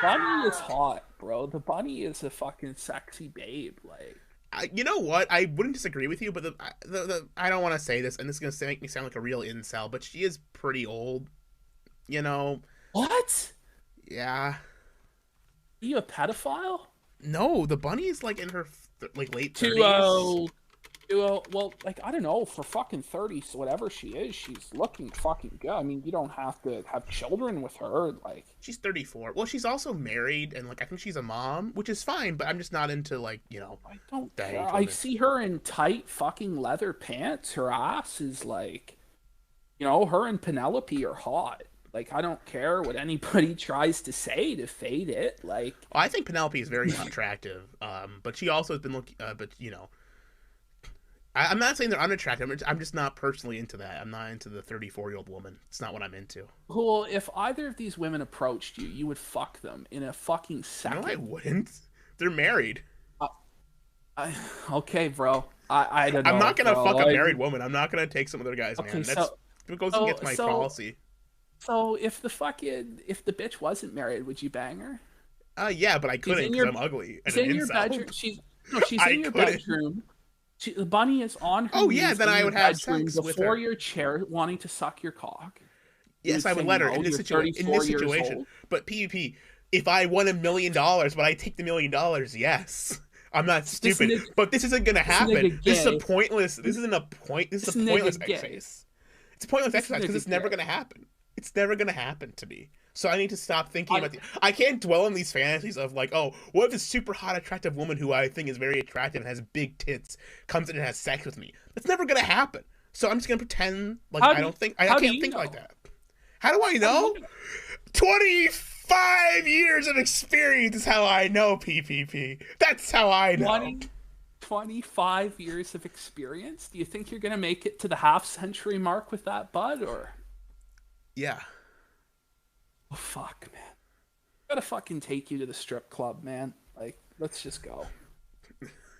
bunny is hot, bro. The bunny is a fucking sexy babe. Like, You know what? I wouldn't disagree with you, but I don't want to say this, and this is gonna make me sound like a real incel, but she is pretty old. You know? what? Yeah. Are you a pedophile? No, the bunny is like in her like late To 30s. well, like I don't know, for fucking 30s, whatever she is, she's looking fucking good. I mean, you don't have to have children with her, like. She's 34. Well, she's also married, and like I think she's a mom, which is fine. But I'm just not into like I don't that care. age I women. see her in tight fucking leather pants. Her ass is like, her and Penelope are hot. Like, I don't care what anybody tries to say to fade it. Like, Well, I think Penelope is very attractive. But she also has been looking. But I'm not saying they're unattractive. I'm just not personally into that. I'm not into the 34-year-old woman. It's not what I'm into. well, if either of these women approached you, you would fuck them in a fucking No, I second. wouldn't. They're married. Uh, okay, bro. I don't I'm know, not gonna bro. fuck a Like, married woman. I'm not gonna take some other guy's okay, man. That's it goes so, against my so, policy. so if the bitch wasn't married, would you bang her? Yeah, but I She's couldn't in because your I'm ugly and she's an in your incel. bedroom. She's I in your couldn't. bedroom. The bunny is on her Oh yeah, knees then in I your would have bedroom sex with before her. your chair, wanting to suck your cock. You Yes, would I say would let her no. in this You're situation. In 34 this years situation, old. but PvP, if I won $1 million, but I take the $1 million, yes. I'm not This stupid, nigga, but this isn't gonna this happen. nigga This is a gay. pointless. This isn't a point. This is This a pointless nigga gay. exercise. It's a pointless This exercise because nigga it's never gay. gonna happen. It's never gonna happen to me. So I need to stop thinking I about the. I can't dwell on these fantasies of like, oh, what if this super hot, attractive woman who I think is very attractive and has big tits comes in and has sex with me? That's never gonna happen. So I'm just gonna pretend like how I do don't you, think I how do can't you think like know? that. How do I How do you know? know? 25 years of experience is how I know PPP. That's how I know. 20, 25 years of experience. Do you think you're gonna make it to the half century mark with that, bud? Or Yeah. oh fuck, man. I gotta fucking take you to the strip club, man. Like, let's just go.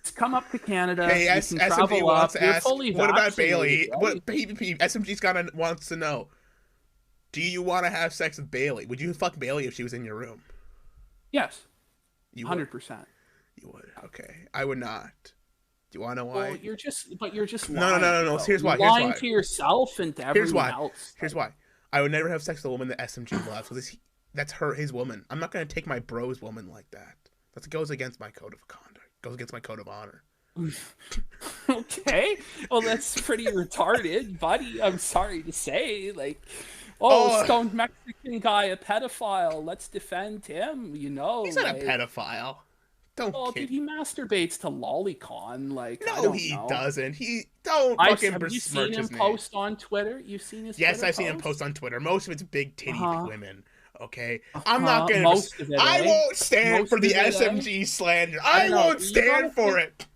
Just come up to Canada. Hey, You can SMG travel wants up. to You're ask, fully what about vaccinated, Bailey? right? What PPP? SMG's gotta wants to know. Do you want to have sex with Bailey? Would you fuck Bailey if she was in your room? Yes, You would. 100%. You would. Okay. I would not. Do you want to know Well, why? you're just No, no, no, lying, no, no. bro. Here's why. You're Here's lying why. to yourself and to Here's everyone why. else. Here's why. I would never have sex with a woman that SMG loves because that's his woman. I'm not gonna take my bro's woman like that. That goes against my code of conduct. Goes against my code of honor. Okay, well that's pretty retarded, buddy. I'm sorry to say. Like, oh, Oh, stoned Mexican guy, a pedophile. Let's defend him. he's not a Like, pedophile. Don't oh, kid. dude, he masturbates to lolicon. Like, I No, don't he know. doesn't. He don't I fucking have you seen besmirch him his name. post on Twitter? You've seen his Yes, Twitter I've seen him post? post on Twitter. Most of it's big titty Uh-huh. women. Okay, I'm not gonna. Most of it, I eh? won't stand Most for of the it, eh? SMG slander. I I don't know. won't You gotta stand for think, it.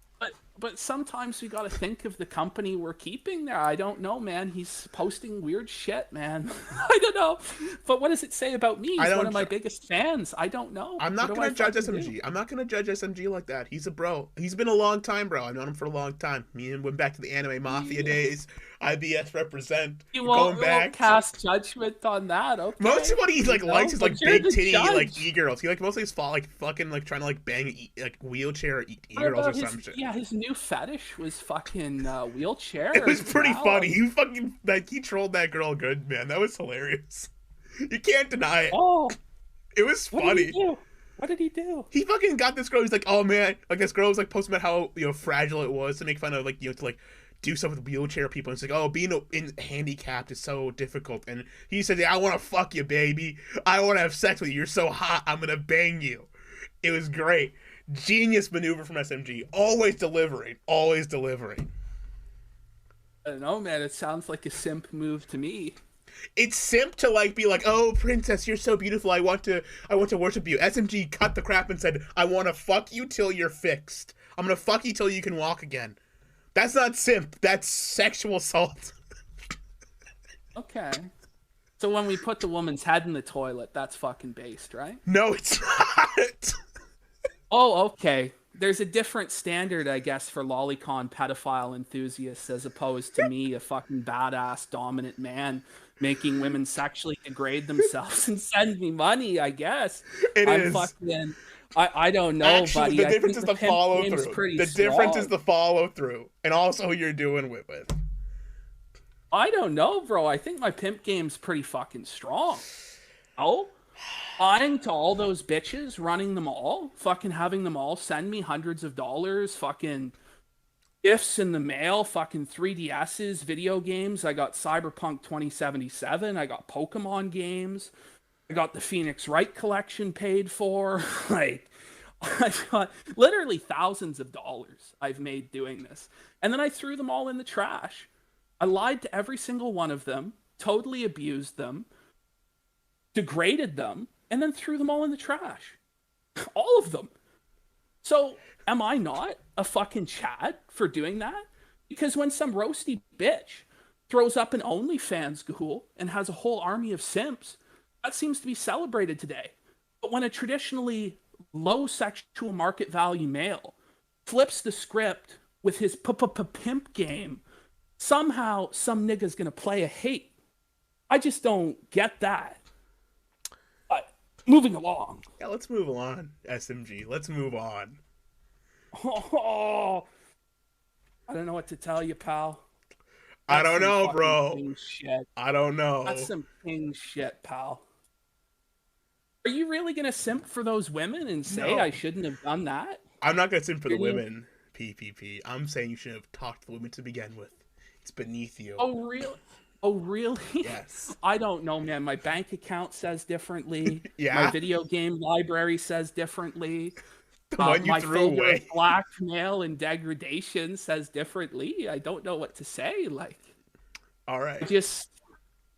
but sometimes we gotta think of the company we're keeping there. I don't know, man. He's posting weird shit, man. I don't know. But what does it say about me? I He's one don't. of my biggest fans. I don't know. I'm What not do I gonna judge fucking do? SMG. I'm not gonna judge SMG like that. He's a bro. He's been a long time, bro. I've known him for a long time. Me and him went back to the anime mafia Yeah. days. IBS represent. You We're won't, going you won't back. cast judgment on that, okay? Most of what he like likes is But like you're big the titty like judge. e girls. He like mostly is like fucking like trying to like bang like wheelchair e What girls or about some his? shit. Yeah, his new fetish was fucking It wheelchair was as pretty well. funny. He fucking like he trolled that girl good, man. That was hilarious. You can't deny it. Oh, It was what did he funny. do? What did he do? He fucking got this girl. He's like, oh man, like this girl was like posting about how fragile it was to make fun of like to like do stuff with wheelchair people. And it's like, oh, being in handicapped is so difficult. And he said, yeah, I want to fuck you, baby. I want to have sex with you. You're so hot. I'm gonna bang you. It was great. Genius maneuver from SMG. Always delivering. Always delivering. I don't know, man. It sounds like a simp move to me. It's simp to like be like, oh princess, you're so beautiful. I want to worship you. SMG cut the crap and said, I want to fuck you till you're fixed. I'm gonna fuck you till you can walk again. That's not simp. That's sexual assault. Okay. So when we put the woman's head in the toilet, that's fucking based, right? No, it's not. Oh, okay. there's a different standard, I guess, for lolicon pedophile enthusiasts as opposed to me, a fucking badass dominant man making women sexually degrade themselves and send me money, I guess. It I'm is. fucking I don't know, Actually, buddy. the I difference think is the the pimp follow game's through. pretty The difference is strong. the follow through, and also who you're doing it with. I don't know, bro. I think my pimp game's pretty fucking strong. Oh, lying to all those bitches, running them all, fucking having them all send me hundreds of dollars, fucking gifts in the mail, fucking 3DSs, video games. I got Cyberpunk 2077. I got Pokemon games. I got the Phoenix Wright collection paid for. Like, I got literally thousands of dollars I've made doing this. And then I threw them all in the trash. I lied to every single one of them, totally abused them, degraded them, and then threw them all in the trash. All of them. So, am I not a fucking Chad for doing that? Because when some roasty bitch throws up an OnlyFans Gahoole and has a whole army of simps, that seems to be celebrated today. But when a traditionally low sexual market value male flips the script with his pimp game, somehow some nigga's gonna play a hate. I just don't get that. But moving along. Yeah, let's move on, SMG. Let's move on. Oh, I don't know what to tell you, pal. I don't know, bro. King shit. I don't know. That's some king shit, pal. Are you really gonna simp for those women and say No. I shouldn't have done that? I'm not gonna simp for the You're- women, PPP. I'm saying you should have talked to the women to begin with. It's beneath you. Oh, really? Oh, really? Yes. I don't know, man. My bank account says differently. Yeah? My video game library says differently. The one you my threw folder away. of blackmail and degradation says differently. I don't know what to say. Like, All right.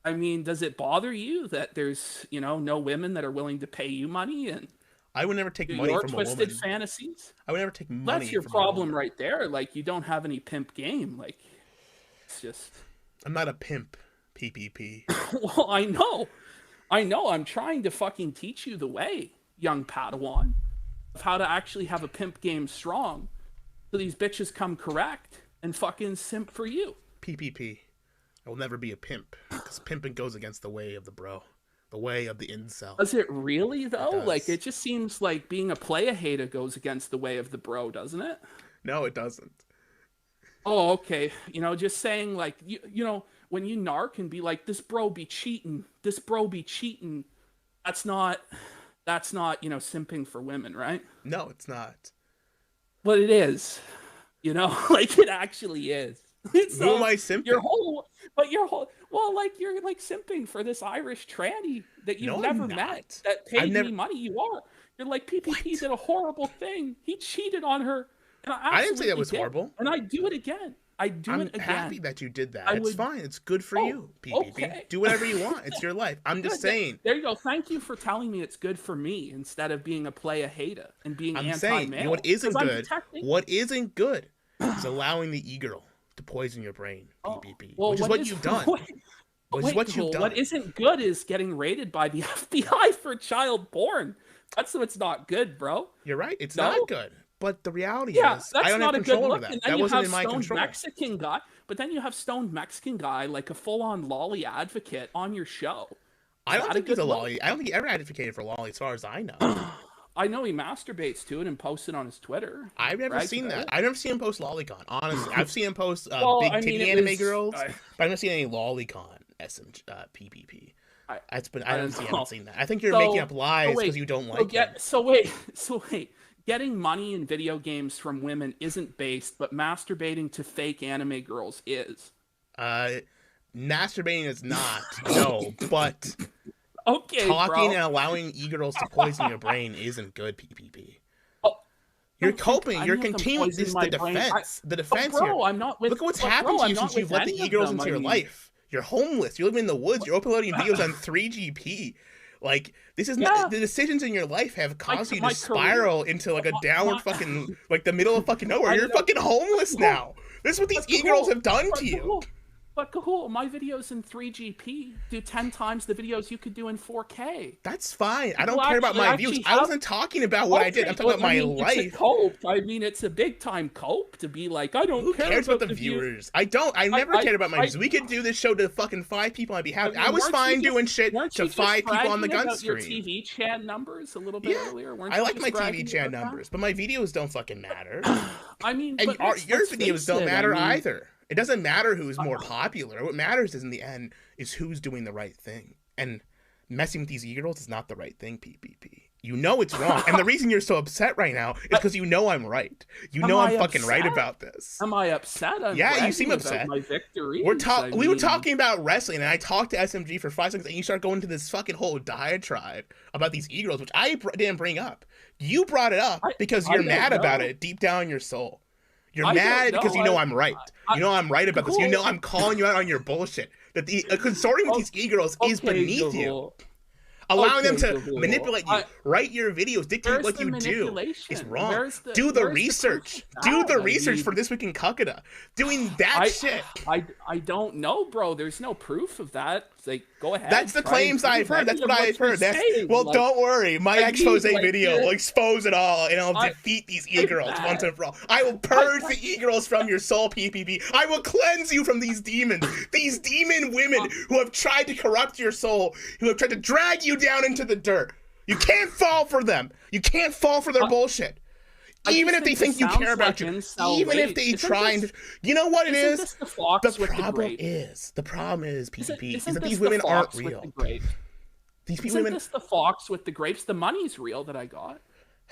I mean, does it bother you that there's, no women that are willing to pay you money and I would never take do money your from a twisted woman. fantasies? I would never take money. That's your from a problem woman. right there. Like, you don't have any pimp game. Like, it's just. I'm not a pimp, PPP. Well, I know. I'm trying to fucking teach you the way, young Padawan, of how to actually have a pimp game strong so these bitches come correct and fucking simp for you. PPP. I will never be a pimp because pimping goes against the way of the bro, the way of the incel. Does it really, though? does. Like, it just seems like being a playa hater goes against the way of the bro, doesn't it? No, it doesn't. Oh, okay. Just saying, like, when you narc and be like, this bro be cheating, that's not, simping for women, right? No, it's not. But it is, like it actually is. Who am I simping? Well, like you're like simping for this Irish tranny that you've No, never I'm met not. that paid I've never- me money. You are. You're like PPP What? did a horrible thing. He cheated on her. And I didn't say that absolutely was did. horrible. And I do it again. I'm happy that you did that. It's would- fine. It's good for Oh, you, PPP. okay. Do whatever you want. It's your life. I'm just Good. saying. There you go. Thank you for telling me it's good for me instead of being a playa hater and being I'm anti-male. saying. You know what isn't 'Cause I'm good? detecting- What isn't good is allowing the e-girl to poison your brain, PPP. Well, which is what you've done. Which is what you've Cole, done. What isn't good is getting raided by the FBI for child porn. That's what's not good, bro. You're right. It's No? not good. But the reality Yeah, is, that's I don't not have a good control over look. that. And then That you wasn't have in my stoned control. Mexican guy, but then you have stoned Mexican guy, like a full-on lolly advocate on your show. I don't that a think he's good a look? lolly. I don't think he ever advocated for lolly, as far as I know. I know he masturbates to it and posts it on his Twitter. I've never seen Right? that. I've never seen him post lolicon. Honestly, I've seen him post Well, big I mean, titty it anime was- girls, but I've never seen any lolicon PPP. I haven't know. seen that. I think you're So- making up lies wait, because you don't like him. So wait. Getting money in video games from women isn't based, but masturbating to fake anime girls is. Masturbating is not, no, but Okay, talking bro. and allowing e-girls to poison your brain isn't good, PPP. Oh, You're don't think coping. any You're of them continuing. poison This is my the brain. defense. The defense Bro, here. I'm not with. Look at what's but happened bro, to you I'm not since you've with let the any of e-girls them. into I your mean, life. You're homeless. You're living in the woods. You're uploading videos on 3GP. Like, this is Yeah. the decisions in your life have caused you to my spiral into like a downward fucking, like the middle of fucking nowhere. I You're know. fucking homeless now. This is what these But e-girls Gahoole, have done but to you. Gahoole, But Gahoole, my videos in 3GP do 10 times the videos you could do in 4K. That's fine. I People don't care about my views. I wasn't talking about what I did. I'm talking about my life. It's a cope. I mean, it's a big time cope to be like, I don't care. Who cares about the viewers? I don't. I never cared about my views. We could do this show to fucking 5 people. I'd be happy. I was fine doing shit to 5 people on the gun stream. Your TV chat numbers a little bit earlier. I like my TV chat numbers, but my videos don't fucking matter. I mean, and your videos don't matter either. It doesn't matter who's more popular. What matters is in the end is who's doing the right thing. And messing with these e-girls is not the right thing, PPP. You know it's wrong. And the reason you're so upset right now is because you know I'm right. You know I'm fucking right about this. Am I upset? Yeah, you seem upset. My victory. We were talking about wrestling, and I talked to SMG for 5 seconds, and you start going to this fucking whole diatribe about these e-girls, which I didn't bring up. You brought it up because you're mad about it deep down in your soul. You're mad because you know I'm right. You know I'm right about this. You know I'm calling you out on your bullshit. That the consorting with these e-girls is beneath you. Allowing them to manipulate you, write your videos, dictate what you do is wrong. Do the research. Do the research for This Week in Cuckada. Doing that shit. I don't know, bro. There's no proof of that. It's like, go ahead. That's the claims I've heard. That's what I've heard. Don't worry. My expose video will expose it all, and I'll defeat these e-girls once and for all. I will purge the e-girls from your soul, PPP. I will cleanse you from these demons. These demon women who have tried to corrupt your soul, who have tried to drag you down into the dirt. You can't fall for them. You can't fall for their bullshit. Even if they think you care about you, even if they try and, you know what it is? The problem is, PPP, is that these women aren't real. These women. Isn't this the fox with the grapes? The money's real that I got.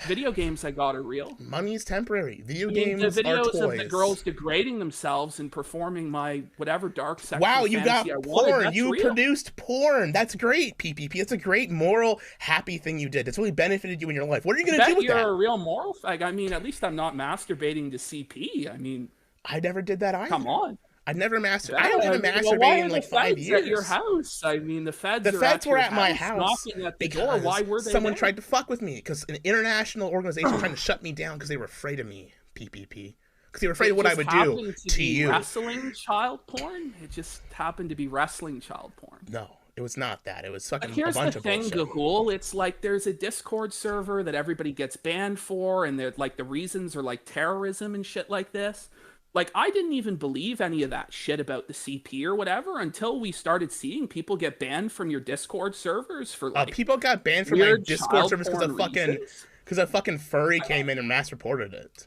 Video games I got are real. Money's temporary. Video games are toys. The videos of the girls degrading themselves and performing my whatever dark sexual Wow, you got porn. You produced porn. That's great, PPP. It's a great moral, happy thing you did. It's really benefited you in your life. What are you going to do with that? You're a real moral fag. I mean, at least I'm not masturbating to CP. I mean, I never did that either. Come on. I never masturbated. I haven't masturbated in like 5 years. At your house. I mean, the feds were at my house knocking at the door. Why were they someone tried to fuck with me because an international organization trying to shut me down because they were afraid of me, PPP. Because they were afraid of what I would do to you. Wrestling child porn? It just happened to be wrestling child porn. No. It was not that. It was fucking a bunch of bullshit. Here's the thing, Gahoole. It's like there's a Discord server that everybody gets banned for, and they're like the reasons are like terrorism and shit like this. Like, I didn't even believe any of that shit about the CP or whatever until we started seeing people get banned from your Discord servers for like people got banned from my Discord servers because a fucking furry came in and mass reported it.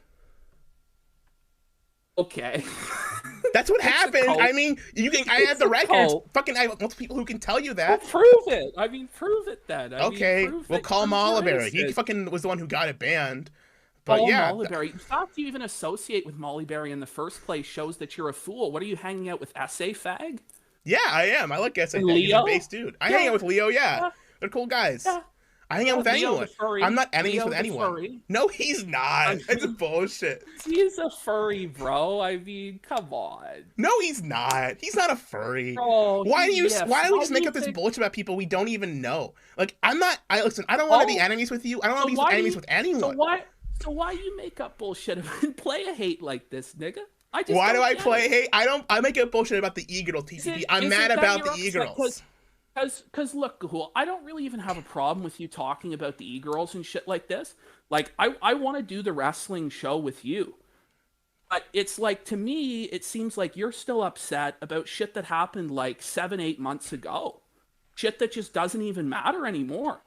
Okay. That's what happened. I mean, I have the records. Fucking, I have multiple people who can tell you that. Well, prove it. I mean, prove it then. We'll call Mollyberry. He fucking was the one who got it banned. But Mollyberry. The fact you even associate with Mollyberry in the first place shows that you're a fool. What are you hanging out with, Essay Fag? Yeah, I am. I like Essay Fag. He's a base dude. I hang out with Leo, They're cool guys. Yeah. I hang out with anyone. I'm not enemies with anyone. Furry. No, he's not. That's bullshit. He's a furry, bro. I mean, come on. No, he's not. He's not a furry. Bro, why do we just make up this bullshit about people we don't even know? Like, listen, I don't want to be enemies with you. I don't want to be enemies with anyone. So why you make up bullshit and play a hate like this, nigga? Why do I play hate? I make up bullshit about the e-girl TCP. I'm mad about the e-girls. Because look, Gahoole, I don't really even have a problem with you talking about the e-girls and shit like this. Like, I want to do the wrestling show with you. But it's like, to me, it seems like you're still upset about shit that happened like 7-8 months ago. Shit that just doesn't even matter anymore.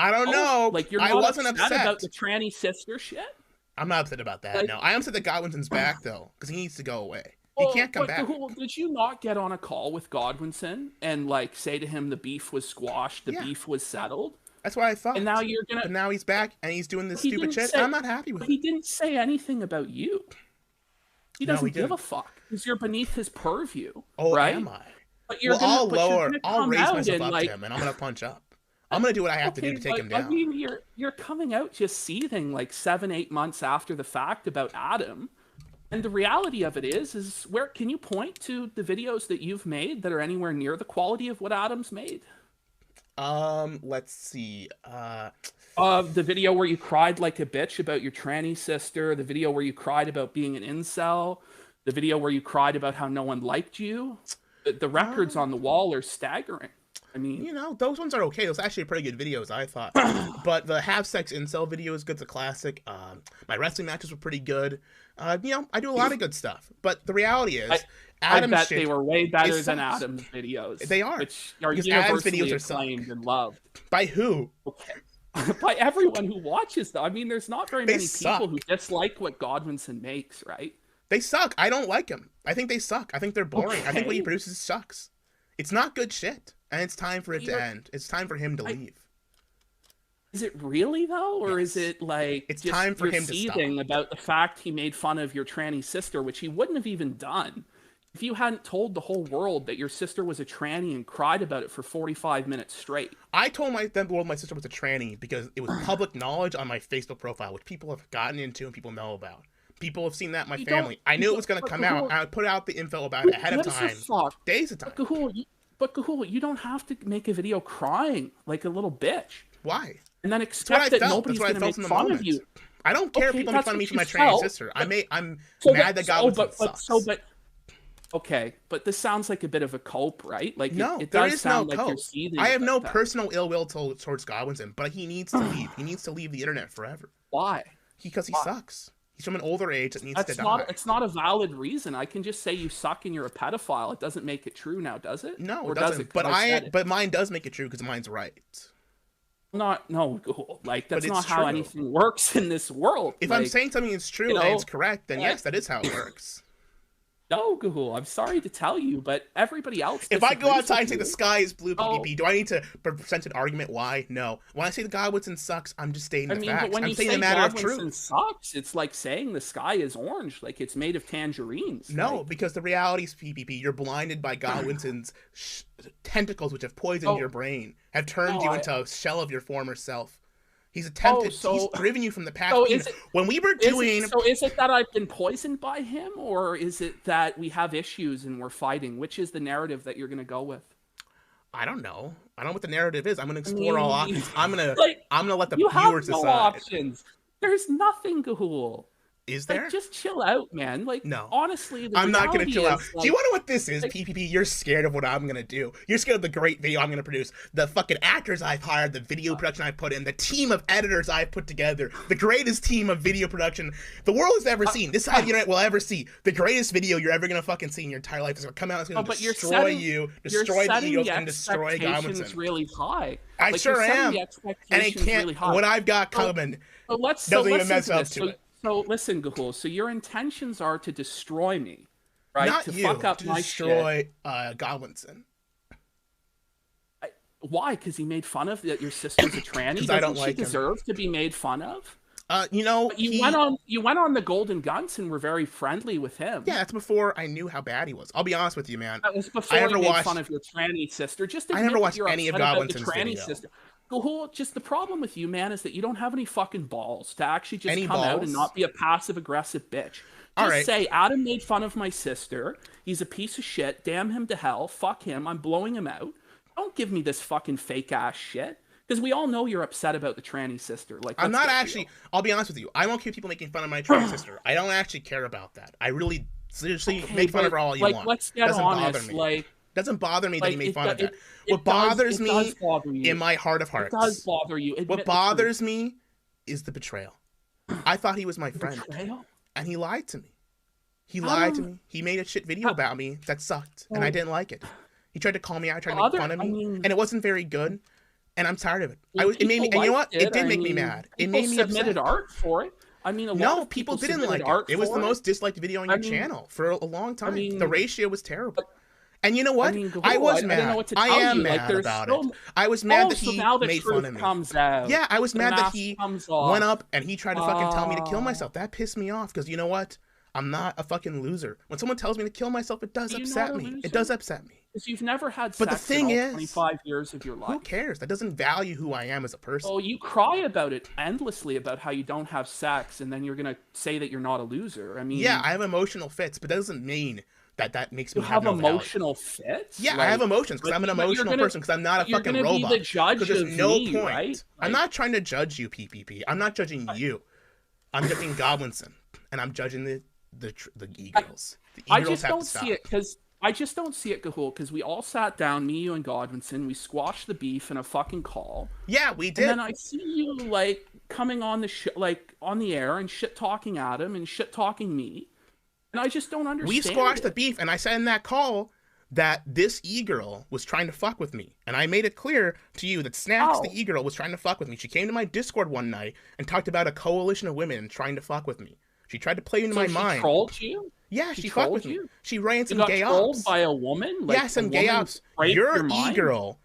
I don't know. Like, you're not upset about the tranny sister shit? I'm not upset about that, like, no. I am upset that Godwinson's back, though, because he needs to go away. He can't come back. Did you not get on a call with Godwinson and, like, say to him the beef was squashed, the beef was settled? That's what I thought. And now you're gonna... But now he's back, and he's doing this stupid shit, and I'm not happy with it. He didn't say anything about you. He doesn't give a fuck, because you're beneath his purview, right? Am I? But you're I'll raise myself up to him, and I'm gonna punch up. I'm gonna do what I have to do to take him down. I mean, you're coming out just seething like 7-8 months after the fact about Adam, and the reality of it is where can you point to the videos that you've made that are anywhere near the quality of what Adam's made? Let's see. The video where you cried like a bitch about your tranny sister, the video where you cried about being an incel, The video where you cried about how no one liked you. The records on the wall are staggering. I mean, you know, those ones are okay. Those are actually pretty good videos, I thought. But the have sex incel video is good. It's a classic. My wrestling matches were pretty good. You know, I do a lot of good stuff. But the reality is, Adam's I bet shit, they were way better than Adam's videos. They are. Which are because Adam's universally videos are acclaimed and loved. By who? Okay. By everyone who watches them. I mean, there's not very many suck. people who dislike what Godwinson makes, right? They suck. I don't like them. I think they suck. I think they're boring. I think what he produces sucks. It's not good shit. And it's time for it to end. It's time for him to leave. Is it really, though? Or is it like it's time for him to stop? About the fact he made fun of your tranny sister, which he wouldn't have even done if you hadn't told the whole world that your sister was a tranny and cried about it for 45 minutes straight. I told the world my sister was a tranny because it was public knowledge on my Facebook profile, which people have gotten into and people know about. People have seen that in my family. I knew it was going to come out. And I put out the info about it ahead of time. Days of time. But Gahoole, you don't have to make a video crying like a little bitch. Why? And then expect that nobody's going to make fun of you. I don't care if people make fun of me for my tranny sister. I'm mad that Godwinson sucks. Okay, but this sounds like a bit of a cope, right? Like no, it there does is sound no like cope. You're seething. I have no personal ill will towards Godwinson, but he needs to leave. He needs to leave the internet forever. Why? Because he sucks. He's from an older age that needs to die. It's not a valid reason. I can just say you suck and you're a pedophile. It doesn't make it true now, does it? No, it doesn't. But mine does make it true because mine's right. Like that's not how anything works in this world. If I'm saying something is true and it's correct, then yes, that is how it works. No, Gahoole, I'm sorry to tell you, but everybody else. If I go outside and say the sky is blue, PPP, do I need to present an argument why? No. When I say the Godwinson sucks, I'm just stating the facts. But when I'm you saying say the matter of Godwinson truth. Sucks, it's like saying the sky is orange, like it's made of tangerines. No, because the reality is, PPP, you're blinded by Godwinson's tentacles, which have poisoned your brain, have turned you into a shell of your former self. He's attempted. He's driven you from the path. When we were doing. Is it that I've been poisoned by him, or is it that we have issues and we're fighting? Which is the narrative that you're going to go with? I don't know. I don't know what the narrative is. I'm going to explore all options. I'm going to let the viewers decide. Options. There's nothing, Gahoole. Is there? Like, just chill out, man. Like, no. Honestly, I'm not going to chill out. Like, do you want to know what this is, PPP? You're scared of what I'm going to do. You're scared of the great video I'm going to produce. The fucking actors I've hired, the video production I've put in, the team of editors I've put together, the greatest team of video production the world has ever seen. This side of the internet will ever see. The greatest video you're ever going to fucking see in your entire life is going to come out. It's going to destroy you, destroy the egos, and destroy Godwinson. Really high. I sure am. And it can't. Really what I've got coming doesn't even mess up to it. So listen, Gahoole. So your intentions are to destroy me, right? Not to you. Fuck up to my destroy shit. Godwinson. Why? Because he made fun of that your sister's a tranny. Doesn't I don't like she deserve to be made fun of? You know, you went on the Golden Guns and were very friendly with him. Yeah, that's before I knew how bad he was. I'll be honest with you, man. That was before you made fun of your tranny sister. I never watched any of Godwinson's video. Gahoole, just the problem with you, man, is that you don't have any fucking balls to actually just come out and not be a passive-aggressive bitch. Just say, Adam made fun of my sister. He's a piece of shit. Damn him to hell. Fuck him. I'm blowing him out. Don't give me this fucking fake-ass shit. Because we all know you're upset about the tranny sister. Like, I'm not actually... I'll be honest with you. I won't care people making fun of my tranny sister. I don't actually care about that. I really... Seriously, make fun of her all you want. Let's get honest. Doesn't bother me that he made fun of that. What bothers me in my heart of hearts. It does bother you. What bothers me is the betrayal. I thought he was my friend. Betrayal? And he lied to me. He lied to me. He made a shit video about me that sucked. And I didn't like it. He tried to call me out, tried to make fun of me. And it wasn't very good. And I'm tired of it. It made me, and you know what? It did make me mad. It made me upset. Submitted art for it. I mean, no, people didn't like it. It was the most disliked video on your channel for a long time. The ratio was terrible. And you know what? I was mad. I am mad about it. I was mad that he made fun of me. Yeah, I was mad that he went up and he tried to fucking tell me to kill myself. That pissed me off because you know what? I'm not a fucking loser. When someone tells me to kill myself, it does upset me. It does upset me. Because you've never had sex in all 25 years of your life. Who cares? That doesn't value who I am as a person. Oh, you cry about it endlessly about how you don't have sex, and then you're going to say that you're not a loser. I mean... Yeah, I have emotional fits, but that doesn't mean that makes me have emotional fits. Yeah, I have emotions because I'm an emotional person. Because I'm not a fucking robot. You're the judge there's of no me, point. Right? I'm not trying to judge you, PPP. I'm not judging you. I'm judging Godwinson, and I'm judging the e-girls. The I e-girls just have to don't stop. see it because I just don't see it, Gahoole, because we all sat down, me, you, and Godwinson. We squashed the beef in a fucking call, Yeah, we and did. then I see you like coming on the like on the air and shit talking at him and shit talking me, and I just don't We understand squashed the it. beef, and I said in that call that this e-girl was trying to fuck with me. And I made it clear to you that Snacks, the How? e-girl, was trying to fuck with me. She came to my Discord one night and talked about a coalition of women trying to fuck with me. She tried to play into So my she mind. trolled you? Yeah, She she fucked with trolled me. you? She ran You some got gay trolled ops. by a woman? Yeah, Like a some gay woman ops. scraped Your your mind? e-girl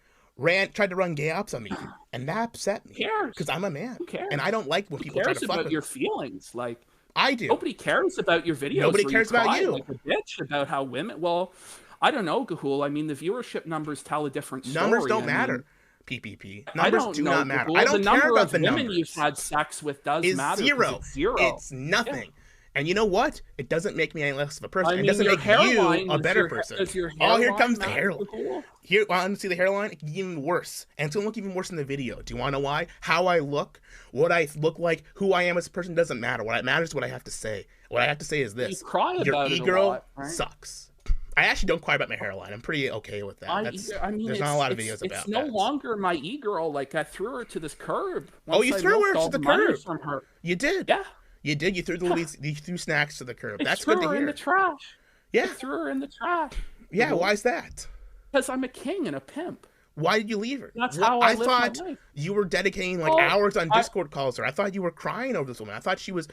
tried to run gay ops on me. And that upset Who me. cares? Because I'm a man. Who cares? And I don't like when Who people try to cares fuck about with your me. feelings? Like, I do. nobody cares about your videos Nobody where you cares about cry you. like a bitch about how women. Well, I don't know, Gahoole. I mean, the viewership numbers tell a different Numbers story. don't I mean, matter. PPP. I Numbers don't do know, not matter. I Gahoole. The don't care number about of the women you've numbers. had sex with does Is matter because zero. it's zero. It's Yeah. nothing. And you know what? It doesn't make me any less of a person. I It mean, doesn't your make you hairline a is better your person. does your Oh, here hairline comes the matter, hairline. Gahoole? Here, want to see the hairline? It can get even worse. And it's going to look even worse in the video. Do you want to know why? How I look, what I look like, who I am as a person doesn't matter. What matters is what I have to say. What I have to say is You this. cry Your about it a e-girl lot, right? sucks. I actually don't cry about my hairline. I'm pretty okay with that. I mean, There's not a lot of videos about it's no that. longer my e-girl. Like, I threw her to this curb Oh, once you I threw milked her all to the money curb. from her. You did. Yeah. You did. You threw Snacks to the curb. I That's threw good to her in hear. the trash. I Yeah. threw her in the trash. Yeah. Why is that? Because I'm a king and a pimp. Why did you leave her? That's how I live my thought life. you were dedicating like Oh, hours on I- Discord calls to her. I thought you were crying over this woman. I thought she was.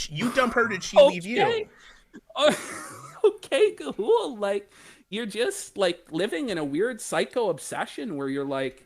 You dump her? Did she leave you? Okay. Okay, Gahoole. Like, you're just like living in a weird psycho obsession where you're like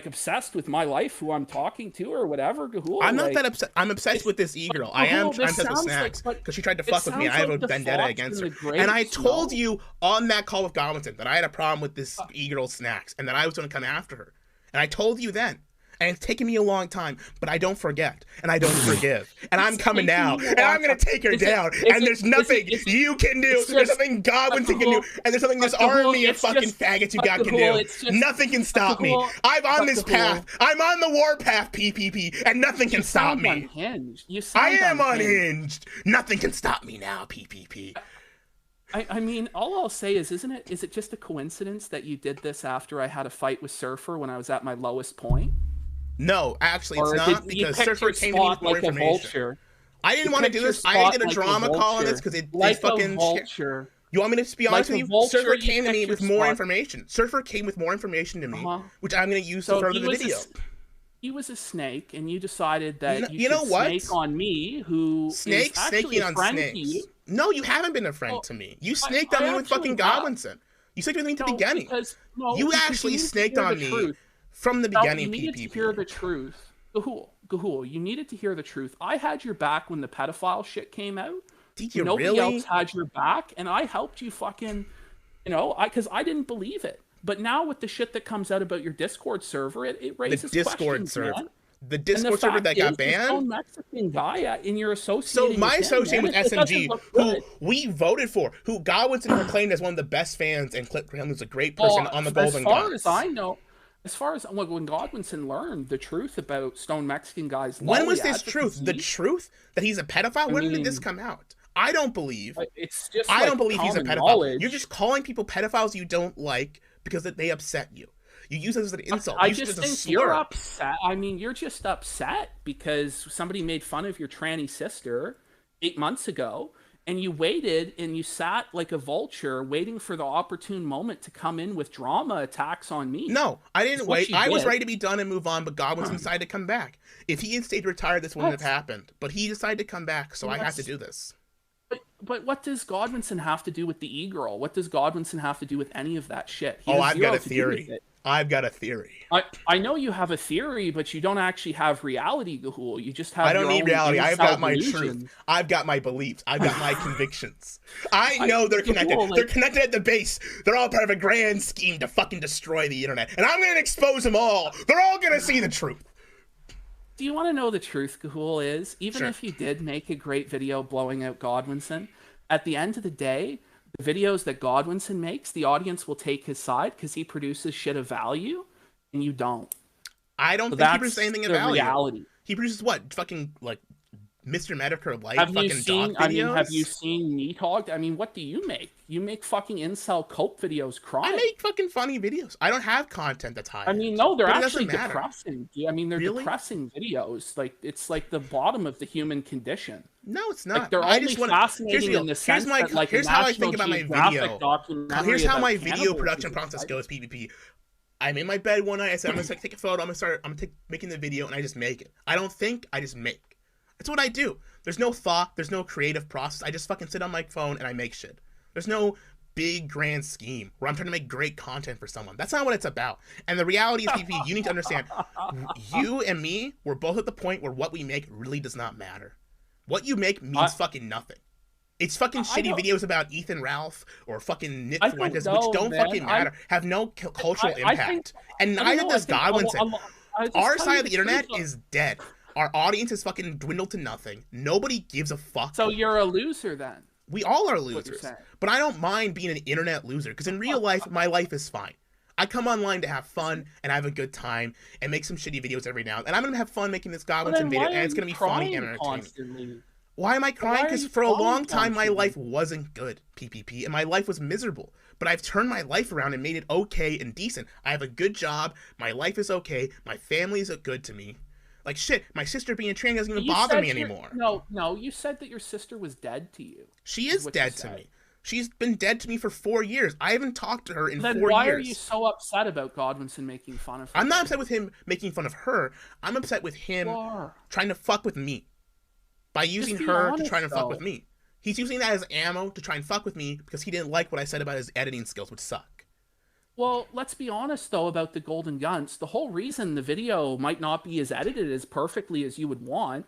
obsessed with my life, who I'm talking to, or whatever, Gahoole. I'm not like, that upset. I'm obsessed with this e-girl. I am. Gahoole, I'm this obsessed with sounds Snacks like- because she tried to it fuck with me. sounds I have like a the vendetta fox against in her. the great And I told snow. you on that call with Godwinson that I had a problem with this e-girl Snacks and that I was going to come after her. And I told you then. And it's taken me a long time, but I don't forget, and I don't forgive. And I'm coming now, and I'm going to take her down, and there's nothing you can do. There's nothing Godwinson can do, and there's nothing this army of fucking faggots you got can do. Nothing can stop me. I'm on this path. I'm on the war path, PPP, and nothing can stop me. Unhinged. I am unhinged. Nothing can stop me now, PPP. I mean, all I'll say is it just a coincidence that you did this after I had a fight with Surfer when I was at my lowest point? No, actually, it's Or not, did you because pick Surfer your came to me with spot more like a information. vulture? I didn't You want to picked do your this. I spot did a like a drama call on this vulture. because it's Like a fucking vulture. You want me to be honest Like with a you? vulture, Surfer you came to me picked with your more spot. information. Surfer came with more information to me, Uh-huh. which I'm going to use to So further he the was video. he was a snake, and you decided that You know should what? snake on me, who Snakes is actually snaking a on friend snakes. to you. No, you haven't been a friend Well, to me. You snaked on I me with fucking actually have. Godwinson. You snaked with me at the No, beginning. You because actually needed to snaked hear on the me truth. from the No, beginning, you needed to PPP. hear the truth. Gahoole, you needed to hear the truth. I had your back when the pedophile shit came out. Did you Nobody really? else had your back, and I helped you fucking, because I didn't believe it. But now with the shit that comes out about your Discord server, it The raises Discord questions, server. man. The And Discord the server fact that got is, this banned? lone Mexican guy in your So associating my with him, associate with man, it doesn't SMG, look who good. we voted for, who Godwinson proclaimed as one of the best fans and clipped him as a great person on the Golden As far Guns. as I know, when Godwinson learned the truth about Stone Mexican guys, When was this advocacy, truth? The truth that he's a pedophile? When did this come out? I don't believe. It's just I like don't believe he's a common pedophile. knowledge. You're just calling people pedophiles you don't like because they upset you. You use it as an insult. I You use it just as a think slur. you're upset. I mean, you're just upset because somebody made fun of your tranny sister 8 months ago, and you waited and you sat like a vulture waiting for the opportune moment to come in with drama attacks on me. No, I didn't what wait. you I was did. ready to be done and move on, but Godwinson decided to come back. If he had stayed retired, this wouldn't have happened. But he decided to come back, so I had to do this. But what does Godwinson have to do with the e-girl? What does Godwinson have to do with any of that shit? He Oh, has I've zero got a to do with theory. it. I've got a theory. I know you have a theory, but you don't actually have reality, Gahoole. You just have I don't your need own reality. I've got incel my delusions. truth. I've got my beliefs. I've got my convictions. I know they're connected. Gahoole, They're connected at the base. They're all part of a grand scheme to fucking destroy the internet. And I'm going to expose them all. They're all going to see the truth. Do you want to know the truth, Gahoole, is? Even Sure. if you did make a great video blowing out Godwinson, at the end of the day, the videos that Godwinson makes, the audience will take his side because he produces shit of value, and you don't. I don't So think he that's produces anything of the value. reality. He produces what? Fucking, like, Mr. Medicare Light Have you fucking seen? doc videos. Have you seen Neathog? I mean, what do you make? You make fucking incel cope videos crying. I make fucking funny videos. I don't have content that's high. I mean, no, they're but actually depressing. I mean, they're Really? depressing videos. Like, it's like the bottom of the human condition. No, it's not. Like, they're only fascinating in the sense that, like, here's how I think about my video. Here's how my video production cannibalism process goes, PPP. I'm in my bed one night. I said, I'm gonna take a photo. I'm gonna making the video, and I just make it. I don't think. I just make. That's what I do. There's no thought. There's no creative process. I just fucking sit on my phone and I make shit. There's no big grand scheme where I'm trying to make great content for someone. That's not what it's about. And the reality is, PPP, you need to understand. You and me, we're both at the point where what we make really does not matter. What you make means fucking nothing. It's fucking shitty videos about Ethan Ralph or fucking Nick Fuentes, which don't fucking matter, have no cultural impact. And neither does Godwinson. Our side of the internet is dead. Our audience is fucking dwindled to nothing. Nobody gives a fuck. So you're a loser then? We all are losers. But I don't mind being an internet loser, because in real life, my life is fine. I come online to have fun and have a good time and make some shitty videos every now and then. And I'm going to have fun making this Godwinson video, and it's going to be funny and entertaining. Why am I crying? Because for a long time, my life wasn't good, PPP, and my life was miserable. But I've turned my life around and made it okay and decent. I have a good job. My life is okay. My family is good to me. Like, shit, my sister being trans doesn't even bother me anymore. No, you said that your sister was dead to you. She is dead to me. She's been dead to me for 4 years. I haven't talked to her in 4 years. Then why are you so upset about Godwinson making fun of her? I'm not upset with him making fun of her. I'm upset with him trying to fuck with me. By using her to try and fuck with me. He's using that as ammo to try and fuck with me because he didn't like what I said about his editing skills, which suck. Well, let's be honest, though, about the Golden Guns. The whole reason the video might not be as edited as perfectly as you would want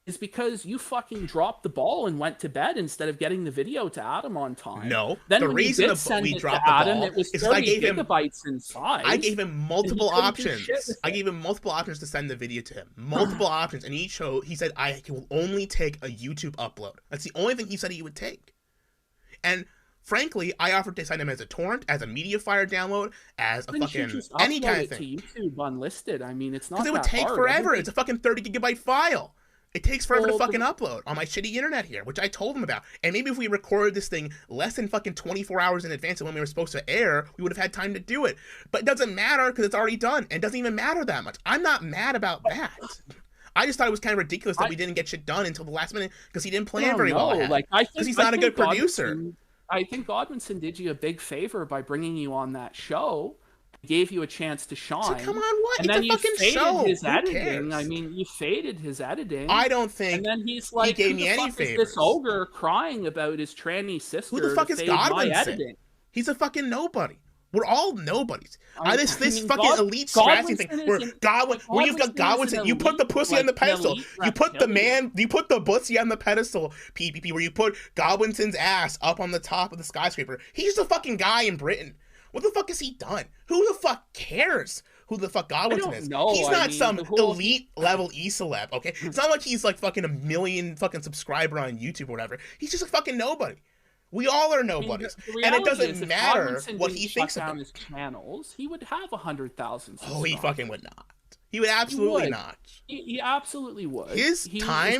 is because you fucking dropped the ball and went to bed instead of getting the video to Adam on time. No, then the reason we dropped the ball it was is 30 I gave gigabytes inside. I gave him multiple options. I gave him multiple options to send the video to him. Multiple options, and he said I will only take a YouTube upload. That's the only thing he said he would take. And frankly, I offered to send him as a torrent, as a MediaFire download, as a fucking any kind of thing. To YouTube unlisted. I mean, it's not. Because it would take forever. It's a fucking 30 gigabyte file. It takes forever to fucking upload on my shitty internet here, which I told him about. And maybe if we recorded this thing less than fucking 24 hours in advance of when we were supposed to air, we would have had time to do it. But it doesn't matter because it's already done. And it doesn't even matter that much. I'm not mad about that. I just thought it was kind of ridiculous that we didn't get shit done until the last minute because he didn't plan very well. Because he's not a good producer. I think Godwinson did you a big favor by bringing you on that show. Gave you a chance to shine. So come on, what? And it's then a fucking show. His Who editing. cares? I mean, you faded his editing. I don't think. And then he's like, he gave me any favors. This ogre crying about his tranny sister. Who the fuck is Godwinson? He's a fucking nobody. We're all nobodies. This fucking elite strategy thing where you've got Godwinson, you put the pussy on the pedestal. You put the pussy on the pedestal, PPP, where you put Godwinson's ass up on the top of the skyscraper. He's a fucking guy in Britain. What the fuck has he done? Who the fuck cares who the fuck Godwinson is? He's not some elite level e-celeb, okay? It's not like he's like fucking a million fucking subscriber on YouTube or whatever. He's just a fucking nobody. We all are nobodies, and it doesn't matter what he thinks about his channels. He would have 100,000. Oh, he fucking would not. He would absolutely not. He absolutely would. He's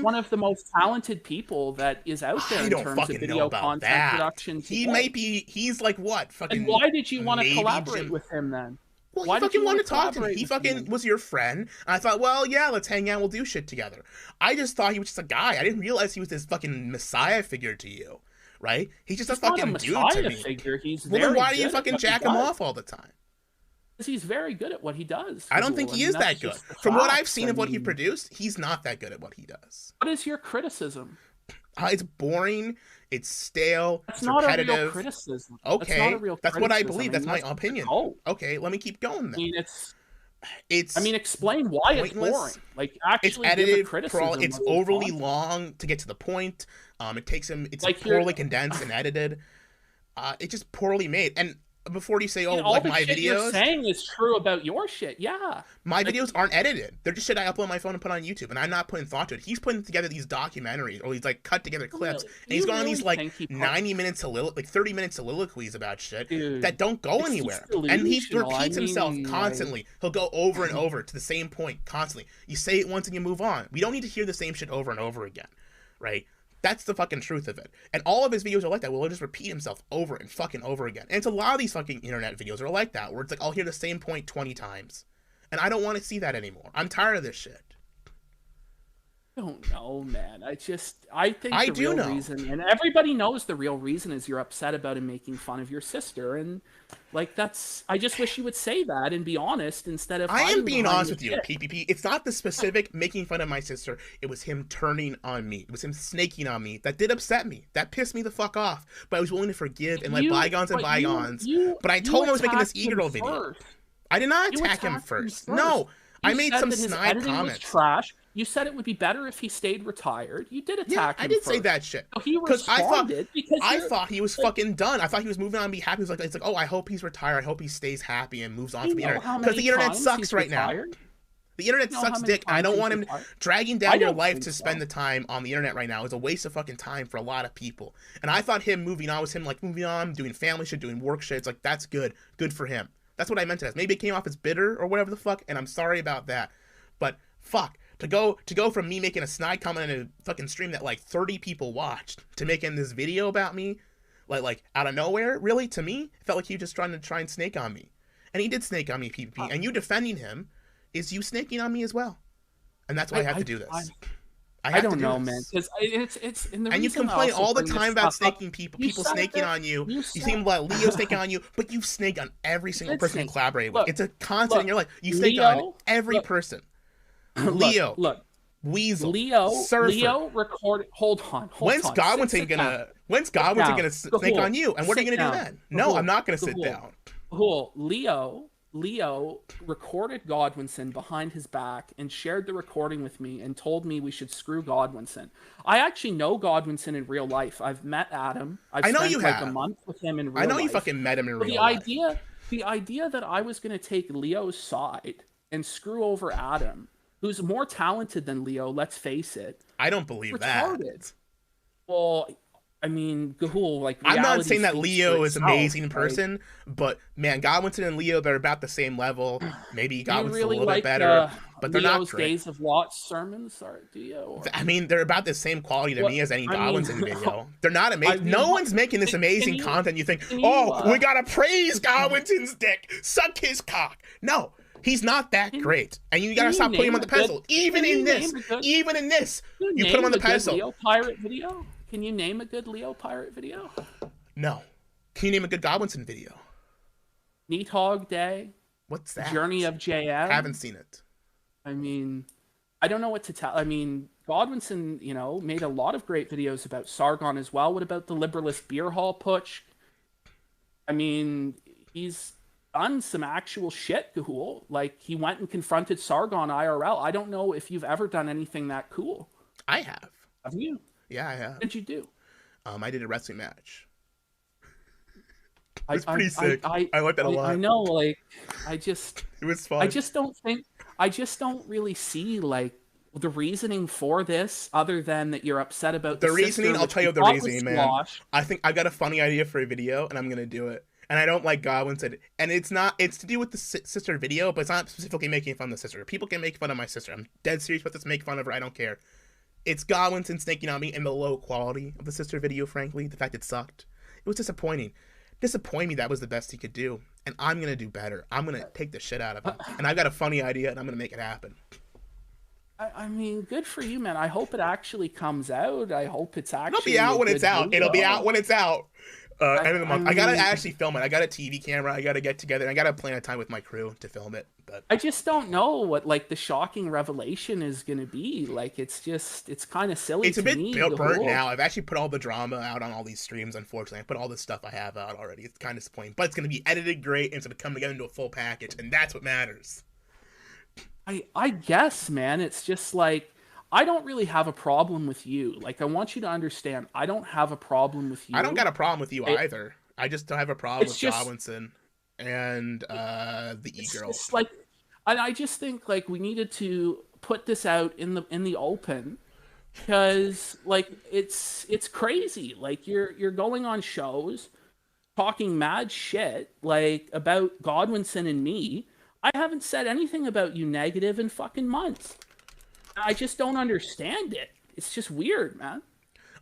one of the most talented people that is out there in terms of video content production. He might be. He's like what? Fucking. And why did you want to collaborate with him then? Well, he fucking wanted to talk to me. He fucking was your friend. And I thought, well, yeah, let's hang out. We'll do shit together. I just thought he was just a guy. I didn't realize he was this fucking messiah figure to you, right? He's just a fucking dude to me. Well, then why do you fucking jack him off all the time? Because he's very good at what he does. I don't think he is that good. From what I've seen of what he produced, he's not that good at what he does. What is your criticism? It's boring. It's stale. That's it's not repetitive. a real criticism. Okay, that's what I believe. That's my opinion. Okay, let me keep going then. I mean, I mean, explain why it's boring. Like, actually, it's edited. Criticism It's overly long to get to the point. It takes him. It's like poorly condensed and edited. It's just poorly made. And before you say, oh, And all like the my shit you're videos. saying is true about your shit. Yeah. My Like, videos aren't edited. They're just shit I upload on my phone and put on YouTube, and I'm not putting thought to it. He's putting together these documentaries or these like cut together clips, and he's going on these like 90-minute 30-minute soliloquies about shit that don't go anywhere. And he repeats himself constantly. He'll go over and over to the same point constantly. You say it once and you move on. We don't need to hear the same shit over and over again, right? That's the fucking truth of it. And all of his videos are like that. Well, he'll just repeat himself over and fucking over again. And it's a lot of these fucking internet videos are like that, where it's like, I'll hear the same point 20 times. And I don't want to see that anymore. I'm tired of this shit. I don't know, man. I think I the do real know. reason, and everybody knows the real reason, is you're upset about him making fun of your sister. And, like, I just wish you would say that and be honest instead of... I am being honest with you, PPP. It's not the specific making fun of my sister. It was him turning on me. It was him snaking on me. That did upset me. That pissed me the fuck off. But I was willing to forgive and let bygones and bygones. But I told him I was making this e-girl video. I did not attack him first. No, I made some snide comments. Trash. You said it would be better if he stayed retired. You did attack him. I did first. say that shit. So he responded I thought he was fucking done. I thought he was moving on and be happy. It's like, oh, I hope he's retired. I hope he stays happy and moves on from the internet. Because the internet sucks right now. The internet sucks dick. I don't want him dragging down your life to spend the time on the internet right now. Is a waste of fucking time for a lot of people. And I thought him moving on was him like moving on, doing family shit, doing work shit. It's like, that's good. Good for him. That's what I meant it as. Maybe it came off as bitter or whatever the fuck, and I'm sorry about that. But fuck. To go from me making a snide comment in a fucking stream that like 30 people watched to making this video about me, like out of nowhere, really, to me, it felt like he was just trying and snake on me. And he did snake on me, PPP. And you defending him is you snaking on me as well. And that's why I have to do this. I don't know, man. Because it's in the and you complain all the time about snaking people snaking on you. You seem like Leo snaking on you, but you snake on every single person you collaborate with. It's a constant in your life. You snake on every person. Leo, Weasel, Surfer. Leo recorded. Hold on. When's Godwinson gonna snake on you? And what are you gonna do then? No, I'm not gonna sit down. Cool. Leo recorded Godwinson behind his back and shared the recording with me and told me we should screw Godwinson. I actually know Godwinson in real life. I've met Adam. I know you have. A month with him in real life. I know you fucking met him in real life. The idea that I was going to take Leo's side and screw over Adam, who's more talented than Leo, let's face it. I don't believe that. Well, I mean, Gahoole, like, I'm not saying that Leo is an amazing person, but man, Godwinson and Leo, they're about the same level. Maybe Godwinson's a little bit better, but they're not great. Days of Lot's sermons, do you? I mean, they're about the same quality to me as any Godwinson video. They're not amazing. No one's making this amazing content. You think, oh, we gotta praise Godwinson's dick, suck his cock. No. He's not that great, and you gotta stop putting him on the pedestal. Even in this, you put him on the pedestal. Leo Pirate video? Can you name a good Leo Pirate video? No. Can you name a good Godwinson video? Neathog Day. What's that? Journey of JM. Haven't seen it. I mean, I don't know what to tell. I mean, Godwinson, made a lot of great videos about Sargon as well. What about the Liberalist Beer Hall putsch? I mean, he's done some actual shit, Gahoole. Like, he went and confronted Sargon IRL. I don't know if you've ever done anything that cool. I have. Have you? Yeah, I have. What did you do? I did a wrestling match. It was pretty sick. I liked that a lot. I know, like, it was fun. I just don't really see, like, the reasoning for this, other than that you're upset about the reasoning. I'll tell you the reasoning, man. I think I've got a funny idea for a video, and I'm gonna do it. And I don't like Godwinson, and it's to do with the sister video, but it's not specifically making fun of the sister. People can make fun of my sister. I'm dead serious about this. Make fun of her. I don't care. It's Godwinson snaking on me, and the low quality of the sister video, frankly, the fact it sucked. It was disappointing. Disappointing me that was the best he could do. And I'm going to do better. I'm going to take the shit out of him. And I've got a funny idea, and I'm going to make it happen. I mean, good for you, man. I hope it actually comes out. I hope it's actually... It'll be out when it's out. It'll be out when it's out. End of the month. I gotta actually film it. I got a TV camera. I gotta get together. I gotta plan a time with my crew to film it. But I just don't know what the shocking revelation is gonna be. Like, it's kind of silly. It's a bit burnt now. I've actually put all the drama out on all these streams. Unfortunately, I put all the stuff I have out already. It's kind of disappointing, but it's gonna be edited great and it's gonna come together into a full package, and that's what matters. I guess, man. It's just like, I don't really have a problem with you. Like, I want you to understand, I don't have a problem with you. I don't got a problem with you either. I just don't have a problem with just Godwinson and the e-girl. it's like, and I just think like we needed to put this out in the open, because like it's crazy. Like you're going on shows talking mad shit like about Godwinson and me. I haven't said anything about you negative in fucking months. I just don't understand it. It's just weird, man.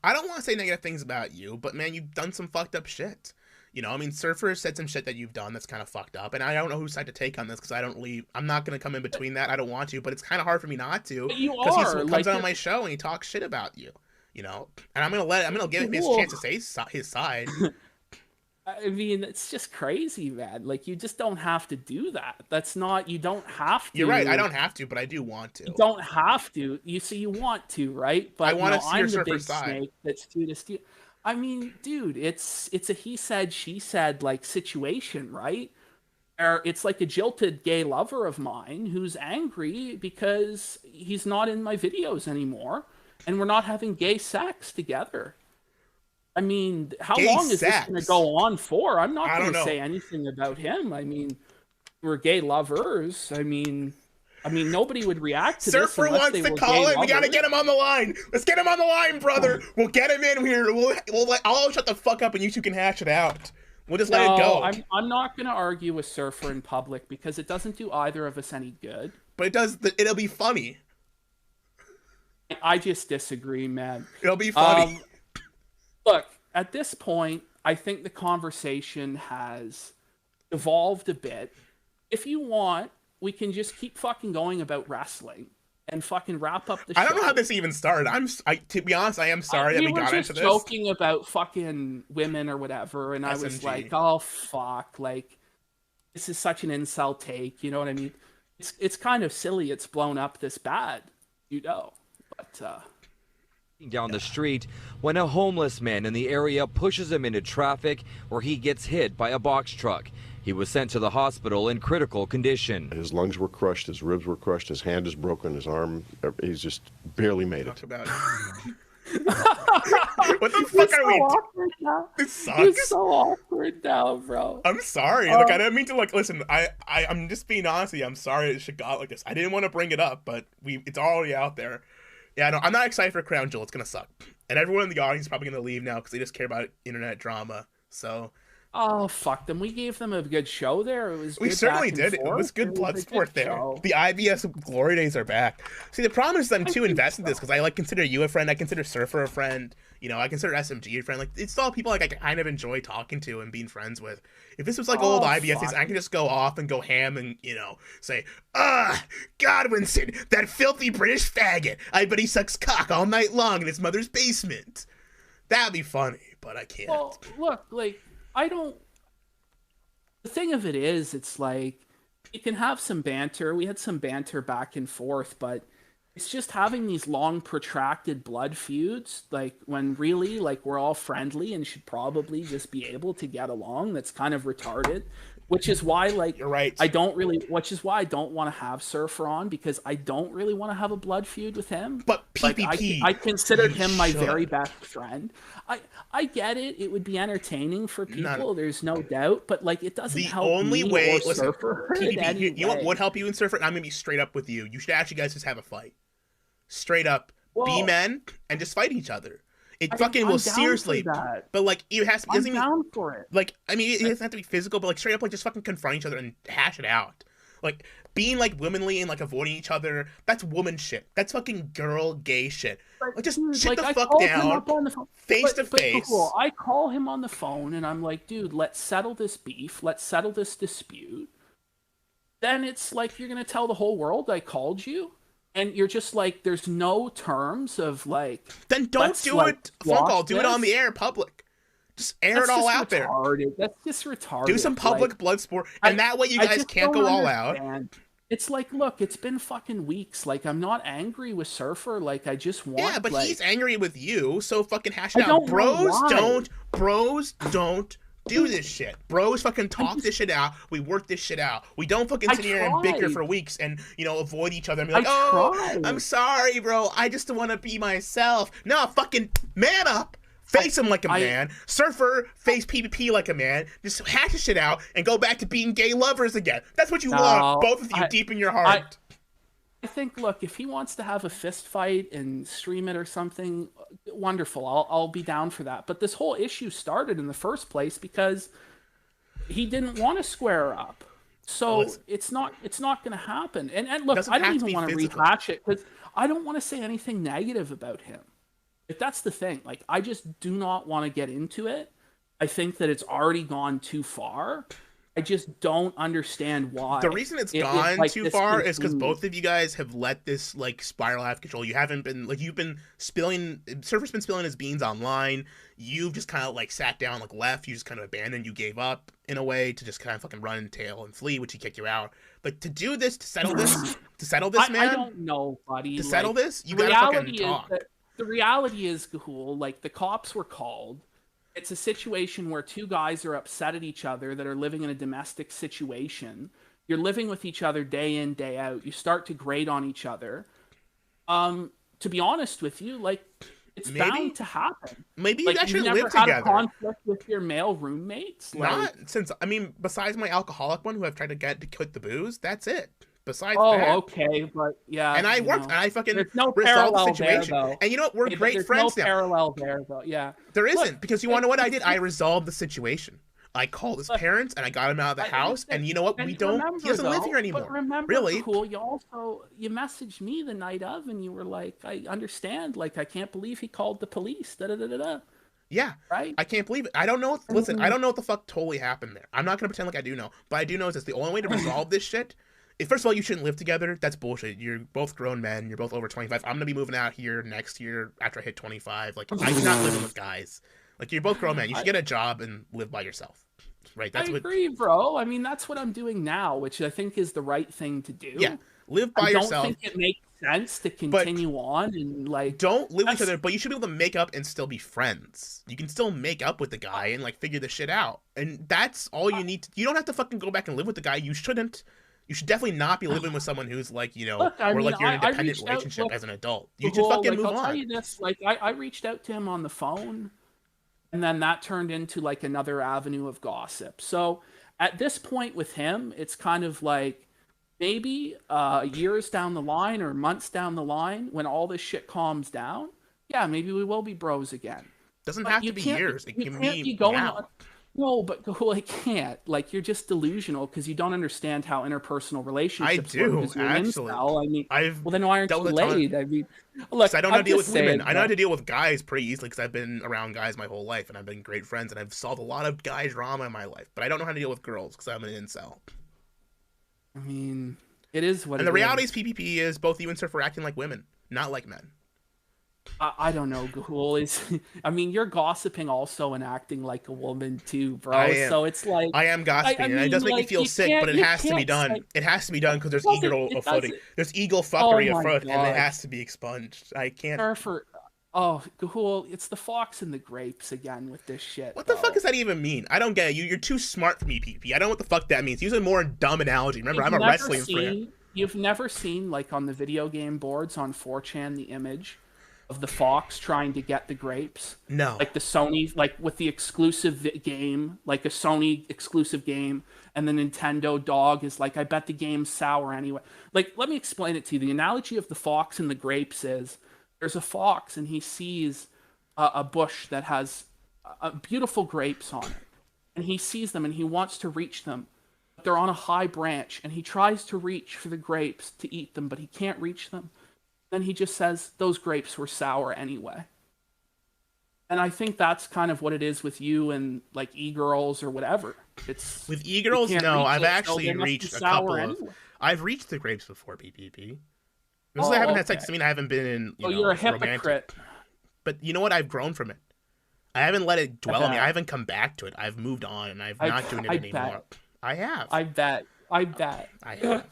I don't want to say negative things about you, but man, you've done some fucked up shit. You know, I mean, Surfer said some shit that you've done that's kind of fucked up, and I don't know whose side to take on this because I'm not gonna come in between that. I don't want to, but it's kind of hard for me not to because he comes like, on my show and he talks shit about you. You know, and I'm gonna give him his chance to say his side. I mean, it's just crazy, man. Like, you just don't have to do that. That's not, you don't have to. You're right. I don't have to, but I do want to. You don't have to. You want to, right? But I want to see your I'm the big side. snake that's due to steal. I mean, dude, it's a he said, she said like situation, right? Or it's like a jilted gay lover of mine who's angry because he's not in my videos anymore, and we're not having gay sex together. I mean, how gay long is sex. this going to go on for? I'm not going to know. say anything about him. I mean, we're gay lovers. I mean, nobody would react to this. Surfer wants to call it. We gotta get him on the line. Let's get him on the line, brother. We'll get him in here. I'll shut the fuck up and you two can hash it out. We'll just let it go. I'm not gonna argue with Surfer in public because it doesn't do either of us any good. But it does. It'll be funny. I just disagree, man. It'll be funny. Look, at this point, I think the conversation has evolved a bit. If you want, we can just keep fucking going about wrestling and fucking wrap up the show. I don't know how this even started. To be honest, I am sorry that we got into this. We were just joking about fucking women or whatever, and SMG. I was like, oh, fuck, like, this is such an insult take, you know what I mean? It's kind of silly it's blown up this bad, you know, but, down the street when a homeless man in the area pushes him into traffic where he gets hit by a box truck. He was sent to the hospital in critical condition. His lungs were crushed, his ribs were crushed, his hand is broken, his arm, he's just barely made it. About it. What the fuck are we doing? This sucks. It's so awkward now, bro. I'm sorry. Look, I didn't mean to, like, listen, I'm just being honest with you. I'm sorry it shit got like this. I didn't want to bring it up, but it's already out there. Yeah, no, I'm not excited for Crown Jewel. It's gonna suck, and everyone in the audience is probably gonna leave now because they just care about internet drama. So, oh fuck them. We gave them a good show there. It was. We certainly did. It was good blood sport there. Show. The IBS glory days are back. See, the problem is I'm too invested in this because I consider you a friend. I consider Surfer a friend. You know, I consider SMG a friend. Like, it's all people like I kind of enjoy talking to and being friends with. If this was like old IBS days, I can just go off and go ham and, you know, say, Godwinson, that filthy British faggot. I bet he sucks cock all night long in his mother's basement. That'd be funny, but I can't. Well, look, like, I don't. The thing of it is, it's like, you can have some banter. We had some banter back and forth, but it's just having these long, protracted blood feuds, like, when really, like, we're all friendly and should probably just be able to get along. That's kind of retarded, which is why, like, you're right. Which is why I don't want to have Surfer on, because I don't really want to have a blood feud with him. But PPP, like, I considered him my very best friend. I get it. It would be entertaining for people. There's no doubt. But, like, it doesn't help me or Surfer. PPP, you know what would help you and Surfer? And I'm going to be straight up with you. You should actually guys just have a fight. Straight up. Be men and just fight each other. It fucking will seriously. But, like, it has to be. I'm down for it. Like, I mean, it doesn't have to be physical, but, like, straight up, like, just fucking confront each other and hash it out. Like, being, like, womanly and, like, avoiding each other, that's woman shit. That's fucking girl gay shit. Like, just shit the fuck down, face to face. Cool. I call him on the phone, and I'm like, dude, let's settle this beef. Let's settle this dispute. Then it's like, you're going to tell the whole world I called you? And you're just like, there's no terms of, like... Then don't do it phone call. Do it on the air, public. Just air it all out there. That's just retarded. Do some public blood sport, and that way you guys can't go all out. It's like, look, it's been fucking weeks. Like, I'm not angry with Surfer. Like, I just want... Yeah, but like, he's angry with you, so fucking hash it out. Bros don't do this shit. Bros fucking talk this shit out. We work this shit out. We don't fucking sit here and bicker for weeks and, you know, avoid each other and be like, I'm sorry, bro. I just want to be myself. No, fucking man up. face him like a man. Surfer, face PPP like a man. Just hash the shit out and go back to being gay lovers again. That's what you want, both of you, deep in your heart. I think, look, if he wants to have a fist fight and stream it or something, wonderful. I'll be down for that. But this whole issue started in the first place because he didn't want to square up. So it's not going to happen. And look, I don't even want to rehash it because I don't want to say anything negative about him. Like, that's the thing. Like, I just do not want to get into it. I think that it's already gone too far. I just don't understand why. The reason it's gone like too far is because both of you guys have let this like spiral out of control. You haven't been like, you've been spilling. Surfer's been spilling his beans online. You've just kind of like sat down, like left. You just kind of abandoned. You gave up in a way to just kind of fucking run and tail and flee, which he kicked you out. But to do this, to settle this, man. I don't know, buddy. To settle this, you gotta fucking talk. The reality is, Gahoole, like the cops were called. It's a situation where two guys are upset at each other that are living in a domestic situation. You're living with each other day in, day out. You start to grate on each other. To be honest with you, like, it's bound to happen. Maybe like, you actually never live had together. A conflict with your male roommates? Not since, I mean, besides my alcoholic one who I've tried to get to quit the booze, that's it. Besides that. Okay, but yeah. And I worked, and I fucking resolved the situation. There, and you know what? We're great friends now. There's no parallel there, though. Yeah. There isn't, because you want to know what I did? I resolved the situation. I called his parents, and I got him out of the house, and you know what? He doesn't live here anymore. But remember, really? Cool. You messaged me the night of, and you were like, I understand. Like, I can't believe he called the police. Da-da-da-da-da. Yeah, right. I can't believe it. I don't know. Listen, I don't know what the fuck totally happened there. I'm not gonna pretend like I do know, but I do know is it's the only way to resolve this shit. First of all, you shouldn't live together. That's bullshit. You're both grown men. You're both over 25. I'm gonna be moving out here next year after I hit 25. Like, I'm not living with guys. Like, you're both grown men. You should get a job and live by yourself. Right? I agree, bro. I mean, that's what I'm doing now, which I think is the right thing to do. Yeah, live by yourself. I don't think it makes sense to continue on and like. Don't live with each other, but you should be able to make up and still be friends. You can still make up with the guy and like figure the shit out, and that's all you need. You don't have to fucking go back and live with the guy. You shouldn't. You should definitely not be living with someone who's like, you know, like you're in an independent relationship as an adult. You should fucking move on. I'll tell you this, like I reached out to him on the phone, and then that turned into like another avenue of gossip. So at this point with him, it's kind of like maybe years down the line or months down the line when all this shit calms down, yeah, maybe we will be bros again. Doesn't have to be years. It can be now. No, but I can't. Like, you're just delusional because you don't understand how interpersonal relationships work. Actually. I mean, well, then why aren't you laid? I mean, look, I don't know how to deal with women. I know how to deal with guys pretty easily because I've been around guys my whole life and I've been great friends and I've solved a lot of guy drama in my life. But I don't know how to deal with girls because I'm an incel. I mean, it is what it is. And the reality is PPP is both you and Surf are acting like women, not like men. I don't know, Gahoole. I mean, you're gossiping also and acting like a woman too, bro. So it's like I am gossiping, and it does make me feel sick, but it has to be done. It has to be done because there's there's eagle fuckery afoot, and it has to be expunged. I can't. Gahoole, it's the fox and the grapes again with this shit. What the fuck does that even mean? I don't get it. You're too smart for me, PP. I don't know what the fuck that means. Use a more dumb analogy. Remember, I'm a wrestling fan. You've never seen, like, on the video game boards on 4chan, the image of the fox trying to get the grapes? No. Like the Sony, like with the exclusive game, like a Sony exclusive game, and the Nintendo dog is like, I bet the game's sour anyway. Like, let me explain it to you. The analogy of the fox and the grapes is there's a fox and he sees a bush that has beautiful grapes on it. And he sees them and he wants to reach them. But they're on a high branch and he tries to reach for the grapes to eat them, but he can't reach them. Then he just says, those grapes were sour anyway. And I think that's kind of what it is with you and like e-girls or whatever. It's with e-girls, no, I've actually reached a couple of... I've reached the grapes before, PPP. I haven't had sex, I mean, I haven't been in, you're a hypocrite. But you know what? I've grown from it. I haven't let it dwell on me. I haven't come back to it. I've moved on, and I'm not doing it anymore. I have. I bet. I have.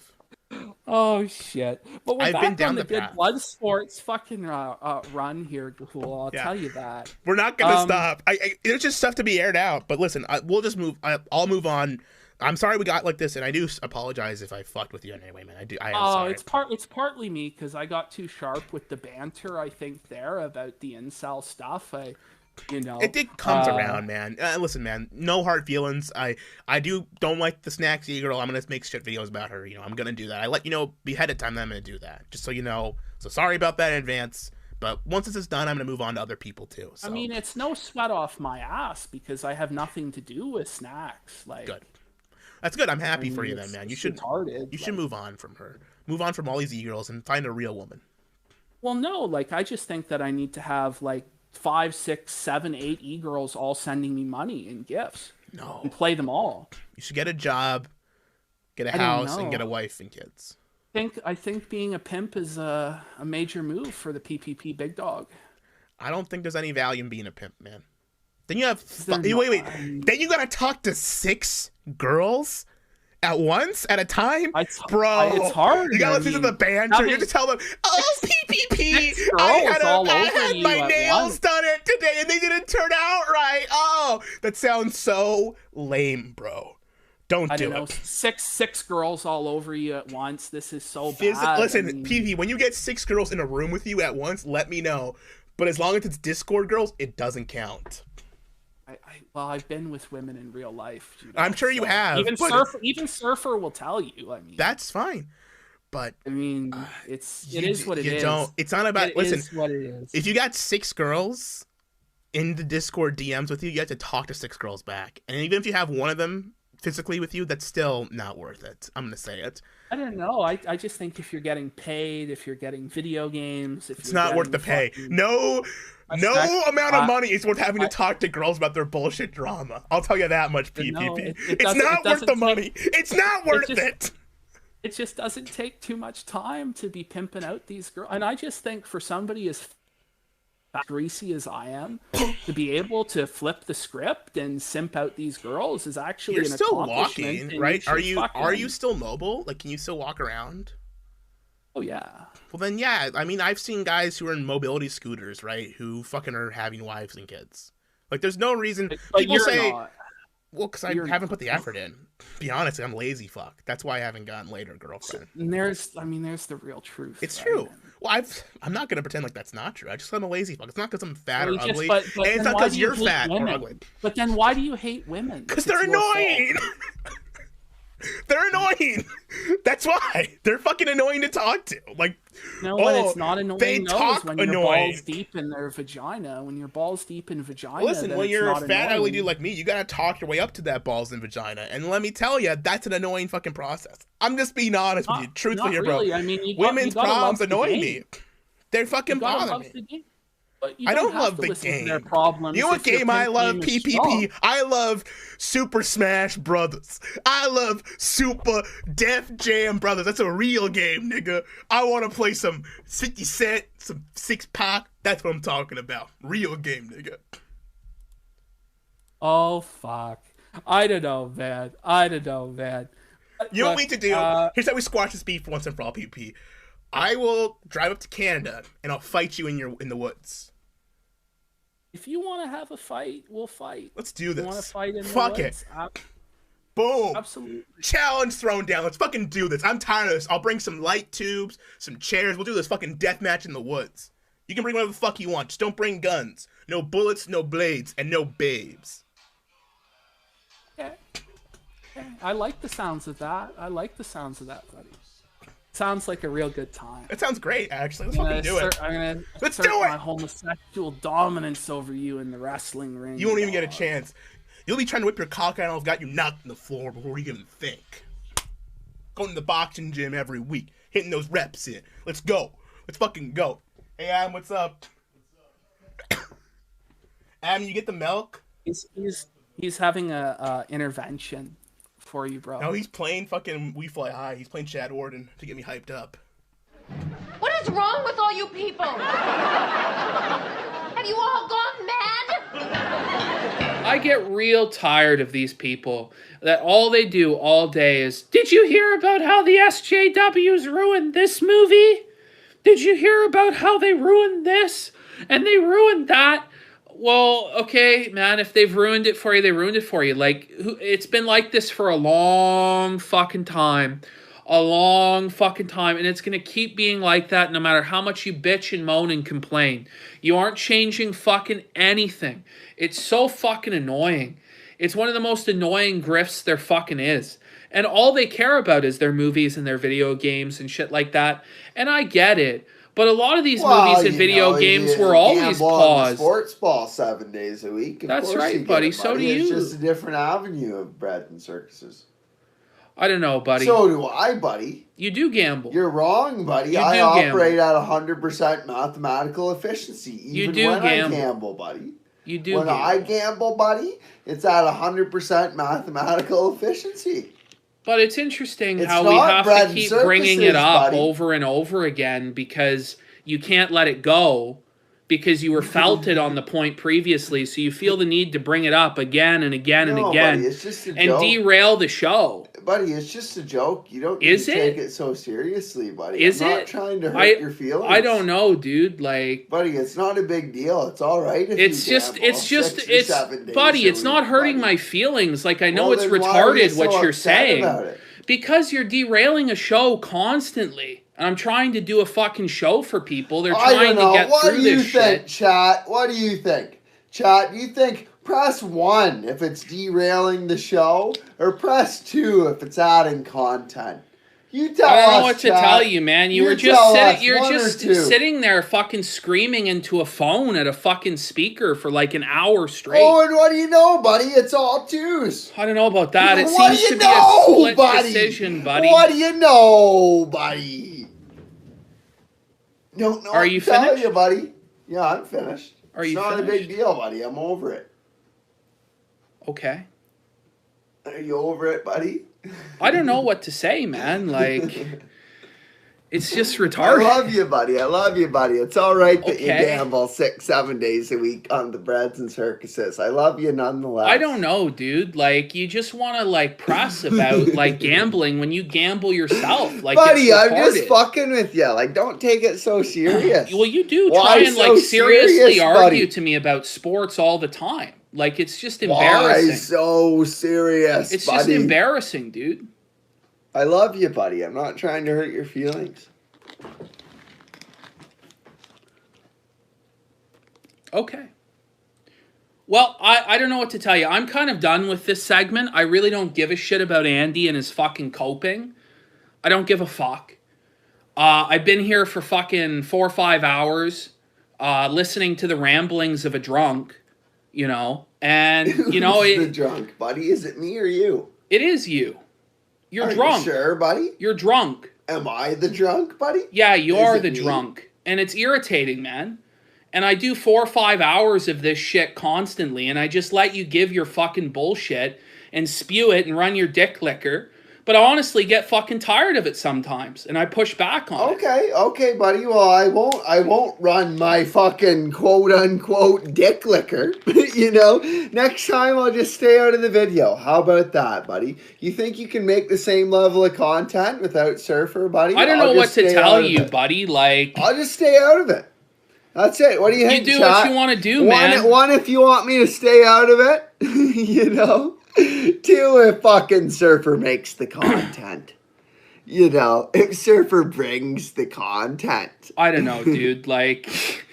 Oh shit! But we're I've been down the the good path. blood sports fucking run here, Gahoole. I'll tell you that. We're not gonna stop. There's just stuff to be aired out. But listen, we'll just move. I'll move on. I'm sorry we got like this, and I do apologize if I fucked with you in any way, man. I am sorry. It's partly me because I got too sharp with the banter. I think there about the incel stuff. You know, It comes around, man. Listen, man, no hard feelings. I don't like the snacks e-girl. I'm gonna make shit videos about her. You know, I'm gonna do that. I let you know ahead of time that I'm gonna do that, just so you know. So sorry about that in advance. But once this is done, I'm gonna move on to other people too. So. I mean, it's no sweat off my ass because I have nothing to do with snacks. Like, good. That's good. I'm happy for you then, man. You should move on from her. Move on from all these e-girls and find a real woman. Well, no, like I just think that I need to have like 5, 6, 7, 8 e-girls all sending me money and gifts. No. And play them all. You should get a job, get a house, and get a wife and kids. I think being a pimp is a major move for the PPP big dog. I don't think there's any value in being a pimp, man. Then you have wait. Then you gotta talk to 6 girls at once at a time, bro. It's hard. You gotta listen to the banter. You have to tell them, "Oh, PPP, I had my nails done it today, and they didn't turn out right." Oh, that sounds so lame, bro. Don't do it. Six girls all over you at once. This is so bad. Listen, PPP, when you get 6 girls in a room with you at once, let me know. But as long as it's Discord girls, it doesn't count. Well, I've been with women in real life. I'm sure you have. Even Surfer will tell you. I mean, that's fine. But I mean, it is what it is. It's not about. Listen, is what it is. If you got 6 girls in the Discord DMs with you, you have to talk to 6 girls back. And even if you have one of them physically with you, that's still not worth it. I'm gonna say it. I don't know. I just think if you're getting paid, if you're getting video games, it's not worth the pay. No amount of money is worth having to talk to girls about their bullshit drama. I'll tell you that much, PPP. It's not worth the money. It's not worth it. It just doesn't take too much time to be pimping out these girls. And I just think for somebody as greasy as I am, to be able to flip the script and simp out these girls is actually an accomplishment. You're still walking, right? Are you still mobile? Like, can you still walk around? Oh yeah. Well then, yeah. I mean, I've seen guys who are in mobility scooters, right? Who fucking are having wives and kids. Like, there's no reason. People say, well, because I haven't put the effort in. Be honest, I'm lazy fuck. That's why I haven't gotten later, girlfriend. And there's the real truth. It's true. Well, I'm not gonna pretend like that's not true. I just I'm a lazy fuck. It's not because I'm fat or ugly, and it's not because you're fat or ugly. But then why do you hate women? Because they're annoying. They're annoying. That's why they're fucking annoying to talk to. Like, no, when it's not annoying. They talk when annoying. You're balls deep in their vagina. When you're balls deep in vagina. Listen, when you're a fat ugly dude like me, you gotta talk your way up to that balls in vagina. And let me tell you, that's an annoying fucking process. I'm just being honest with you, truthfully, here, bro. Really. I mean, women's problems annoy me. They're fucking bothering me. I don't love the game. You know what game I love? PPP. I love Super Smash Brothers. I love Super Def Jam Brothers. That's a real game, nigga. I want to play some 50 Cent, some 6-Pac. That's what I'm talking about. Real game, nigga. Oh, fuck. I don't know, man. You know what we need to do? Here's how we squash this beef once and for all, PPP. I will drive up to Canada and I'll fight you in the woods. If you want to have a fight, we'll fight. Let's do this. You want to fight in the Fuck woods? it. Boom. Absolutely. Challenge thrown down. Let's fucking do this. I'm tired of this. I'll bring some light tubes, some chairs. We'll do this fucking death match in the woods. You can bring whatever the fuck you want. Just don't bring guns. No bullets, no blades, and no babes. Okay. I like the sounds of that. Buddy. Sounds like a real good time. It sounds great, actually. Let's fucking do it. I'm gonna Let's assert do it. my homosexual dominance over you in the wrestling ring. You won't even get a chance. You'll be trying to whip your cock out and I've got you knocked on the floor before you even think. Going to the boxing gym every week, hitting those reps in. Let's go. Let's fucking go. Hey, Adam, what's up? Adam, you get the milk? He's having a intervention for you, bro. No, he's playing fucking We Fly High. He's playing Chad Warden to get me hyped up. What is wrong with all you people? Have you all gone mad? I get real tired of these people that all they do all day is, did you hear about how the SJWs ruined this movie? Did you hear about how they ruined this? And they ruined that? Well, okay, man, if they've ruined it for you, they ruined it for you. Like, it's been like this for a long fucking time. a long fucking time, and it's going to keep being like that no matter how much you bitch and moan and complain. You aren't changing fucking anything. It's so fucking annoying. It's one of the most annoying grifts there fucking is. And all they care about is their movies and their video games and shit like that. And I get it. But a lot of these movies and video games were always paused. Sports ball 7 days a week. That's right, buddy. So do you. It's just a different avenue of bread and circuses. I don't know, buddy. So do I, buddy. You do gamble. You're wrong, buddy. I operate at 100% mathematical efficiency. Even when I gamble, buddy. You do when I gamble, buddy, it's at 100% mathematical efficiency. But it's interesting how we have to keep bringing it up over and over again because you can't let it go because you were felted on the point previously, so you feel the need to bring it up again and again and again buddy, it's just a and joke. Derail the show. Buddy, it's just a joke. You don't need to take it so seriously, buddy. I'm not trying to hurt your feelings. I don't know, dude. Like, buddy, it's not a big deal. It's all right if it's you just, gamble it's just, 6 or it's, 7 days buddy, it's not hurting buddy. my feelings. Like, I know Well, it's then why are you retarded so what you're upset saying. about it? Because you're derailing a show constantly. And I'm trying to do a fucking show for people. They're trying to get through this shit. What do you think, chat? What do you think? Chat, do you think press 1 if it's derailing the show, or press 2 if it's adding content? You tell us, I don't know what chat. to tell you, man. You're just sitting there fucking screaming into a phone at a fucking speaker for like an hour straight. Oh, and what do you know, buddy? It's all twos. I don't know about that. It seems to be a split decision, buddy. What do you know, buddy? Don't know. Are you finished? You, buddy. Yeah, I'm finished. Are you finished? It's not a big deal, buddy. I'm over it. Okay. Are you over it, buddy? I don't know what to say, man. Like, it's just retarded. I love you, buddy. I love you, buddy. It's all right that you gamble 6-7 days a week on the breads and circuses. I love you nonetheless. I don't know, dude. Like, you just want to, like, press about, like, gambling when you gamble yourself. Like, buddy, I'm just fucking with you. Like, don't take it so serious. Well, you do try and, like, seriously argue to me about sports all the time. Like, it's just embarrassing. Why so serious, It's buddy? just embarrassing, dude. I love you, buddy. I'm not trying to hurt your feelings. Okay. Well, I don't know what to tell you. I'm kind of done with this segment. I really don't give a shit about Andy and his fucking coping. I don't give a fuck. I've been here for fucking 4 or 5 hours listening to the ramblings of a drunk. You know, and you know, the drunk, buddy. Is it me or you? It is you. You're drunk. You sure, buddy? You're drunk. Am I the drunk, buddy? Yeah, you are the drunk, and it's irritating, man. And I do 4 or 5 hours of this shit constantly, and I just let you give your fucking bullshit and spew it and run your dick liquor. But I honestly get fucking tired of it sometimes, and I push back on it. Okay, buddy. Well, I won't run my fucking quote unquote dick liquor. You know, next time I'll just stay out of the video. How about that, buddy? You think you can make the same level of content without Surfer, buddy? I don't know what to tell you, buddy. Like, I'll just stay out of it. That's it. What do you think? You do what you want to do, man. One, if you want me to stay out of it, you know. 2, if fucking Surfer makes the content. You know, if Surfer brings the content. I don't know, dude. Like,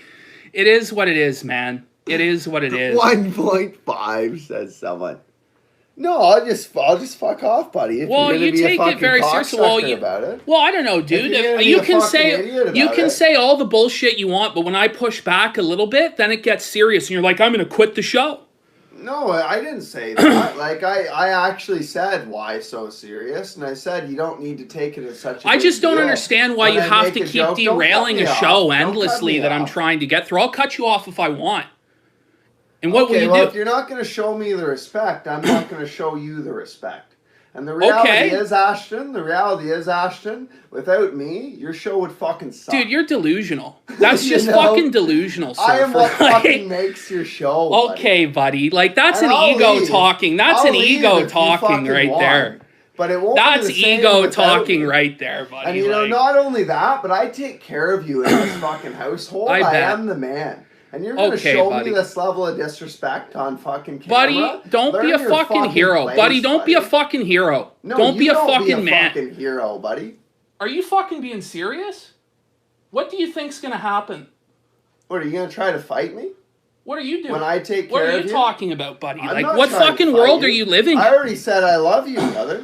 it is what it is, man. It is what it is. 1.5, says someone. No, I'll just fuck off, buddy. If well, you take it very seriously. Well, I don't know, dude. You can say all the bullshit you want, but when I push back a little bit, then it gets serious, and you're like, I'm going to quit the show. No, I didn't say that. Like, I actually said, why so serious? And I said, you don't need to take it as such a I just don't deal. understand why you have to keep derailing a show endlessly that I'm trying to get through. I'll cut you off if I want. And what will you do? If you're not going to show me the respect, I'm not going to show you the respect. And the reality is, Ashton, without me, your show would fucking suck. Dude, you're delusional. That's just fucking delusional, Surfer. I am what fucking makes your show, buddy. Okay, buddy. Like, that's an ego talking. That's an ego talking right there. But it won't That's ego talking right there, buddy. And you know, not only that, but I take care of you in this fucking household. I am the man. And you're gonna Okay, show buddy. me this level of disrespect on fucking camera? Buddy, don't be Learn a your fucking camera? Buddy, don't Learn be a your fucking hero. place, Buddy, don't be a buddy. fucking hero. No, don't you be a don't fucking be a man. fucking hero, buddy. Are you fucking being serious? What do you think's gonna happen? What, are you gonna try to fight me? What are you doing? When I take What care are of you you? talking about, buddy? I'm Like, not what trying to fucking fight world you. are you living I in? already said I love you, brother.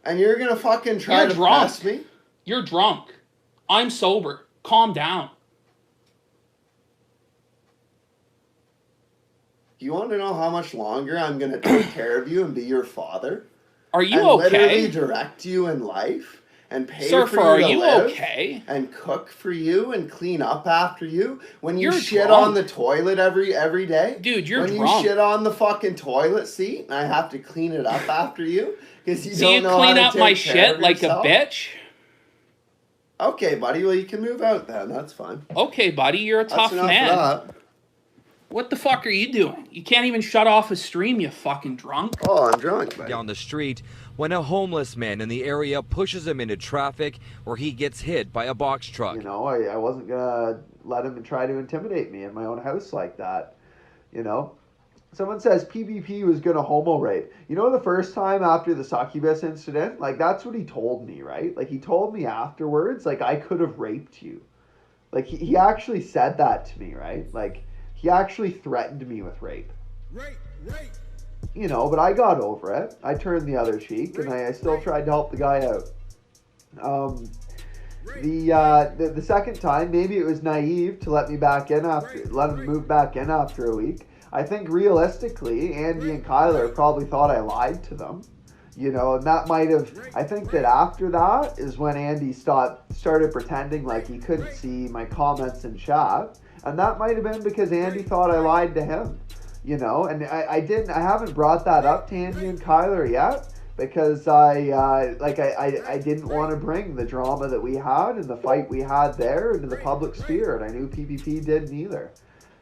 And you're gonna fucking try You're to drunk. press me? You're drunk. I'm sober. Calm down. You want to know how much longer I'm gonna take care of you and be your father? Are you And literally okay? direct you in life? And pay Surfer, for are you to you live? okay? And cook for you and clean up after you when you You're shit drunk. on the toilet every day. Dude, you're when drunk. you shit on the fucking toilet seat and I have to clean it up after you because you So don't you know clean how to up take my care shit of like yourself? a bitch? Okay, buddy. Well, you can move out then. That's fine. Okay, buddy, you're a That's tough enough man. of that. What the fuck are you doing? You can't even shut off a stream, you fucking drunk. Oh, I'm drunk, buddy. Down the street when a homeless man in the area pushes him into traffic where he gets hit by a box truck. You know, I wasn't gonna let him try to intimidate me in my own house like that. You know, someone says PPP was gonna homo rape. You know, the first time after the succubus incident, like that's what he told me, right? Like he told me afterwards, like I could have raped you. Like he actually said that to me, right? Like he actually threatened me with rape. Rape. You know, but I got over it. I turned the other cheek, and I still tried to help the guy out. The second time, maybe it was naive to let him move back in after a week. I think realistically, Andy and Kyler probably thought I lied to them. You know, and that might have. I think that after that is when Andy started pretending like he couldn't see my comments in chat, and that might have been because Andy thought I lied to him. You know, and I haven't brought that up to Andy and Kyler yet because I didn't want to bring the drama that we had and the fight we had there into the public sphere, and I knew PPP didn't either.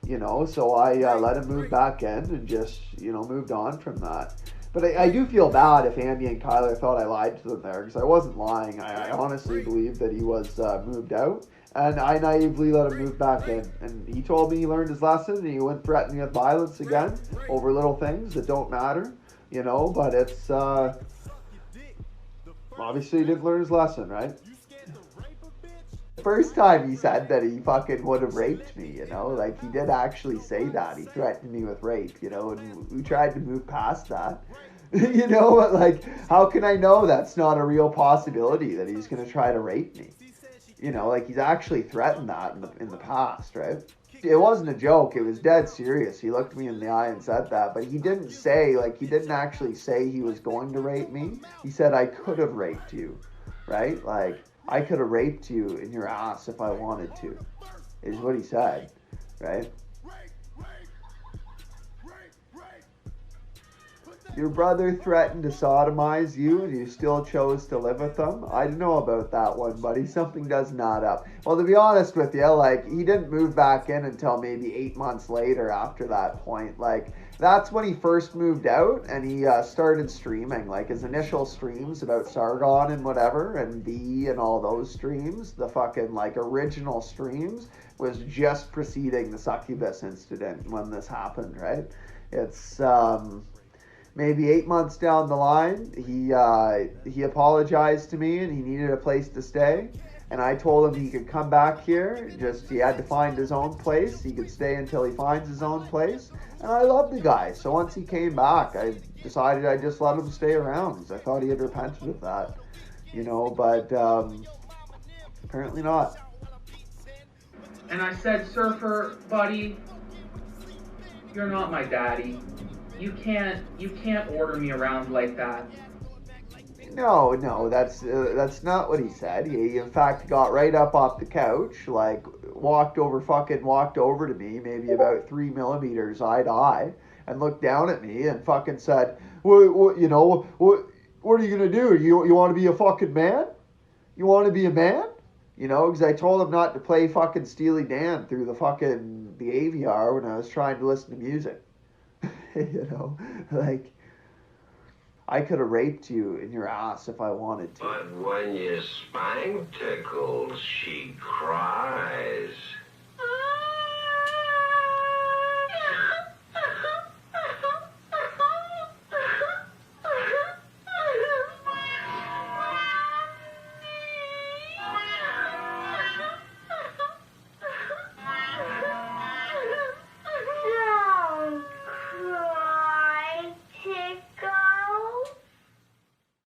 You know, so I let him move back in and just, you know, moved on from that. But I do feel bad if Andy and Kyler thought I lied to them there because I wasn't lying. I honestly believe that he was moved out. And I naively let him move back in. And he told me he learned his lesson and he wouldn't threaten me with violence again over little things that don't matter, you know, but it's, obviously he didn't learn his lesson, right? The first time he said that he fucking would have raped me, you know, like he did actually say that. He threatened me with rape, you know, and we tried to move past that. You know, but like, how can I know that's not a real possibility that he's going to try to rape me? You know, like he's actually threatened that in the past, right? It wasn't a joke. It was dead serious. He looked me in the eye and said that, but he didn't actually say he was going to rape me. He said I could have raped you, right? Like I could have raped you in your ass if I wanted to, is what he said, right? Your brother threatened to sodomize you and you still chose to live with them? I don't know about that one, buddy. Something doesn't add up. Well, to be honest with you, like, he didn't move back in until maybe 8 months later after that point. Like, that's when he first moved out and he started streaming. Like, his initial streams about Sargon and whatever, and V and all those streams, the fucking, like, original streams, was just preceding the succubus incident when this happened, right? It's, maybe 8 months down the line, he apologized to me and he needed a place to stay. And I told him he could come back here, just he had to find his own place. He could stay until he finds his own place. And I love the guy. So once he came back, I decided I'd just let him stay around because I thought he had repented of that. You know, but apparently not. And I said, Surfer, buddy, you're not my daddy. You can't order me around like that. No, that's not what he said. He in fact got right up off the couch, like walked over to me, maybe about 3 millimeters eye to eye, and looked down at me and fucking said, what are you gonna do? You want to be a fucking man? You want to be a man? You know, because I told him not to play fucking Steely Dan through the AVR when I was trying to listen to music. You know, like, I could have raped you in your ass if I wanted to. But when your spine tickles, she cries.